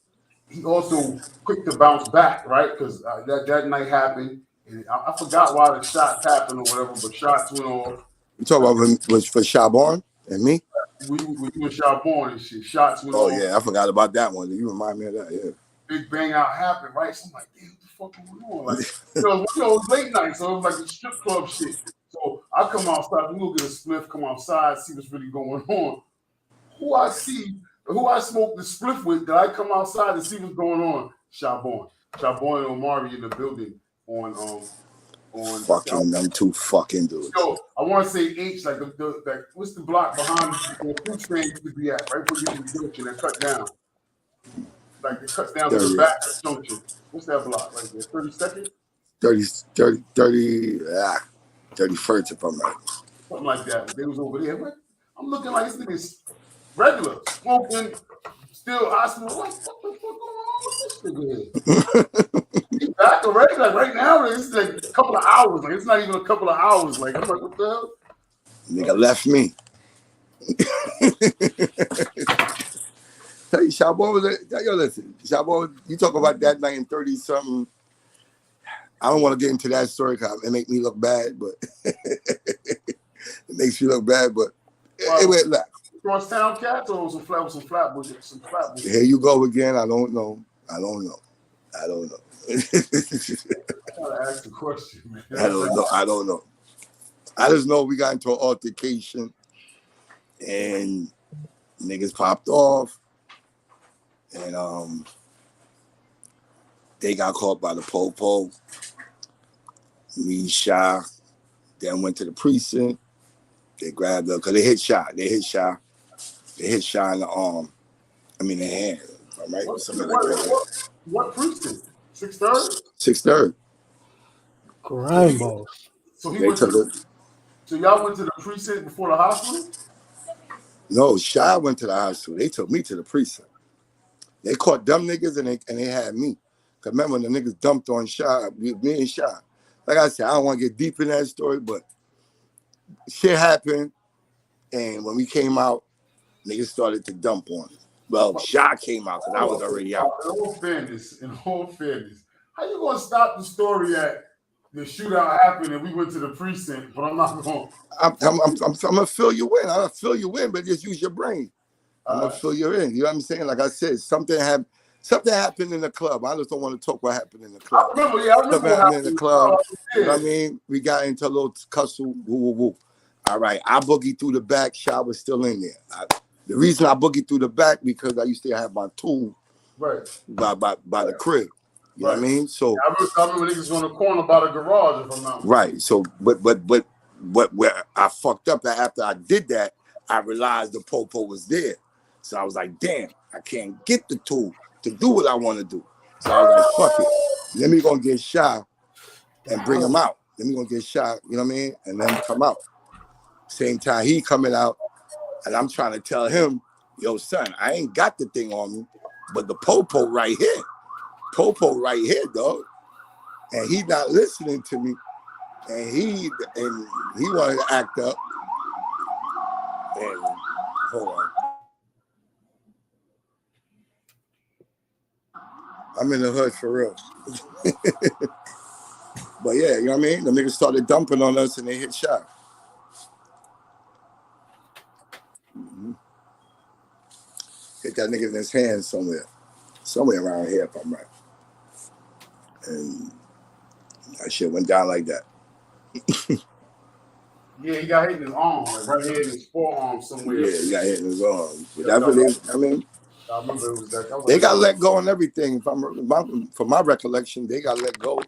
he also quick to bounce back, right? Because that night happened. And I forgot why the shots happened or whatever, but shots went off.
You talking about was for Shabon and me?
We were Shabon and shit. Shots went off.
Oh yeah, I forgot about that one. You remind me of that, yeah.
Big bang out happened, right? So I'm like, damn, what the fuck going on? Like, it was late night, so it was like a strip club shit. So I come outside, we go get a spliff, come outside, see what's really going on. Who I smoke the spliff with, that I come outside to see what's going on? Shabon and Omari in the building on
fucking them two fucking dudes.
Yo, I want to say H, like the what's the block behind the food stand used to be at, right before you get the junction that cut down. Like it cuts down to the back of the junction. What's that block right there? 32nd?
31st if I'm right.
Something like that. They was over there. I'm looking like this nigga's regular, smoking, still hospital. What the fuck going on with this nigga? He's back already. Like right now, it's like a couple of hours. Like it's not even a couple of hours. Like I'm like, what the hell?
Nigga left me. Tell you, Shabon listen, Shabon, you talk about that night in 30-something. I don't want to get into that story because it make me look bad, but it makes you look bad, but it went left.
Crosstown cats or some Flatbush?
Here you go again. I don't know.
I gotta ask the question, man.
I don't know. I just know we got into an altercation and niggas popped off and they got caught by the po-po. Me, Sha, then went to the precinct. They grabbed her because they hit Sha. They hit Sha in the arm. I mean the hand. Right?
What precinct? 6th?
6th.
Grind balls.
So y'all went to the precinct before the hospital?
No, Sha went to the hospital. They took me to the precinct. They caught them niggas and they had me. Cause remember when the niggas dumped on Sha, me and Sha. Like I said, I don't want to get deep in that story, but shit happened. And when we came out, niggas started to dump on us. Well, Sha came out because I was already out.
In all fairness, how you gonna stop the story at the shootout happened and we went to the precinct? But I'm not going.
I'm gonna fill you in. I'm gonna fill you in, but just use your brain. I'm gonna fill you in. You know what I'm saying? Like I said, something Something happened in the club. I just don't want to talk what happened in the club.
I remember
Something
what
happened in the club.
Yeah.
You know what I mean? We got into a little cussle. Woo, woo, woo. All right. I boogied through the back. Shy was still in there. The reason I boogied through the back because I used to have my tool by the crib. You know what I mean? So
I remember niggas on the corner by the garage, if I'm not
right. So but where I fucked up after I did that, I realized the popo was there. So I was like, damn, I can't get the tool to do what I want to do. So I was like, fuck it. Let me go get Shy and bring him out. Let me go get Shy, you know what I mean? And then come out. Same time he coming out, and I'm trying to tell him, yo, son, I ain't got the thing on me, but the popo right here. Popo right here, dog. And he not listening to me. And he wanted to act up. And hold on. I'm in the hood for real. But yeah, you know what I mean? The niggas started dumping on us and they hit Shy. Hit that nigga in his hand somewhere around here, if I'm right. And that shit went down like that.
Yeah, he got hit in his arm, like right here in his forearm somewhere.
Yeah, he got hit in his arm. But that's what I mean.
I remember it was that.
They got let go and everything. From my recollection, they got let go.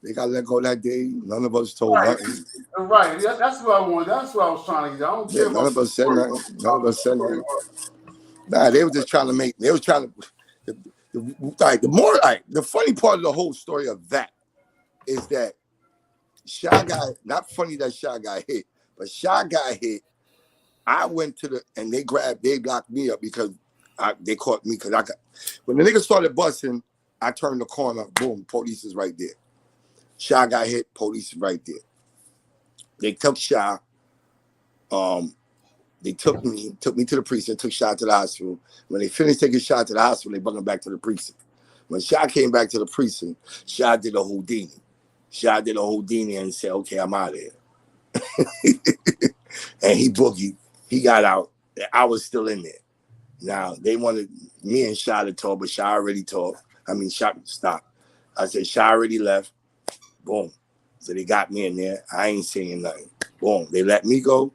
They got let go that day. None of us told nothing.
Right. That's what I wanted. That's what I was trying to get. I don't care.
None of us said nothing. None of us said nothing. Nah, they were just trying to make. They was trying to. The funny part of the whole story of that is that Shy got, not funny that Shy got hit, but Shy got hit. I went to and they locked me up because they caught me because when the nigga started busting, I turned the corner, boom, police is right there. Shy got hit, police is right there. They took Shy. They took me to the precinct, took Shy to the hospital. When they finished taking Shy to the hospital, they brought him back to the precinct. When Shy came back to the precinct, Shy did a Houdini. Shy did a Houdini and said, okay, I'm out of here. And he boogied. He got out. I was still in there. Now, they wanted me and Shy to talk, but Shy already talked. I mean, Shy stopped. I said, Shy already left. Boom. So they got me in there. I ain't saying nothing. Boom. They let me go.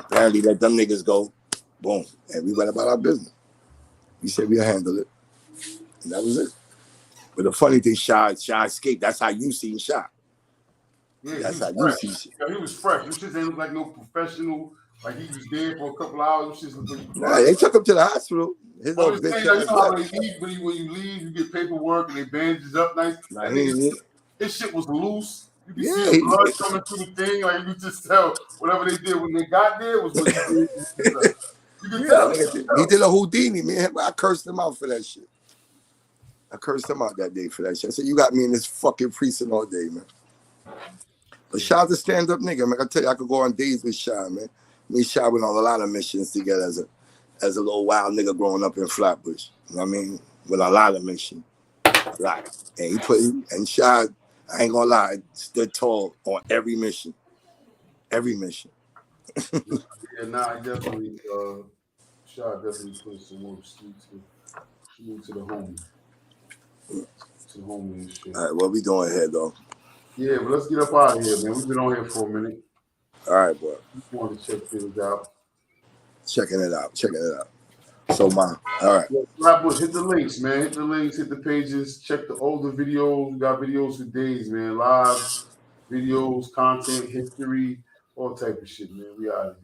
Apparently let them niggas go. Boom. And we went about our business. We said we'll handle it. And that was it. But the funny thing, Shy escaped. That's how you seen Shy.
Yeah,
that's how you see shit.
Yeah, he was fresh. This shit didn't look like no professional. Like he was there for a couple hours. This shit
nah, they took him to the hospital. His little bitch
you know how they leave, when you leave, you get paperwork and they bandage up nice.
Nah,
his shit was loose. You can see the blood coming through the thing. Like you could just tell whatever they did when they got there was what you did. You can tell.
He did a Houdini, man. I cursed him out for that shit. I cursed him out that day for that shit. I said, you got me in this fucking precinct all day, man. But Shy's a stand-up nigga, man. I tell you, I could go on days with Shy, man. Me and Shy went on a lot of missions together as a little wild nigga growing up in Flatbush. You know what I mean? With a lot of missions. Like, and Shy, I ain't gonna lie, stood tall on every mission. Every mission.
Yeah, nah, definitely, Shy definitely put some more street to the home. To the home and shit.
All right, what we doing here, though?
Yeah, but let's get up out of here, man. We've been on here for a minute.
All right, bro.
Just wanted to check things out.
Checking it out. So, all right.
Flatbush, hit the links, man. Hit the links, hit the pages. Check the older videos. We got videos for days, man. Live videos, content, history, all type of shit, man. We out of here.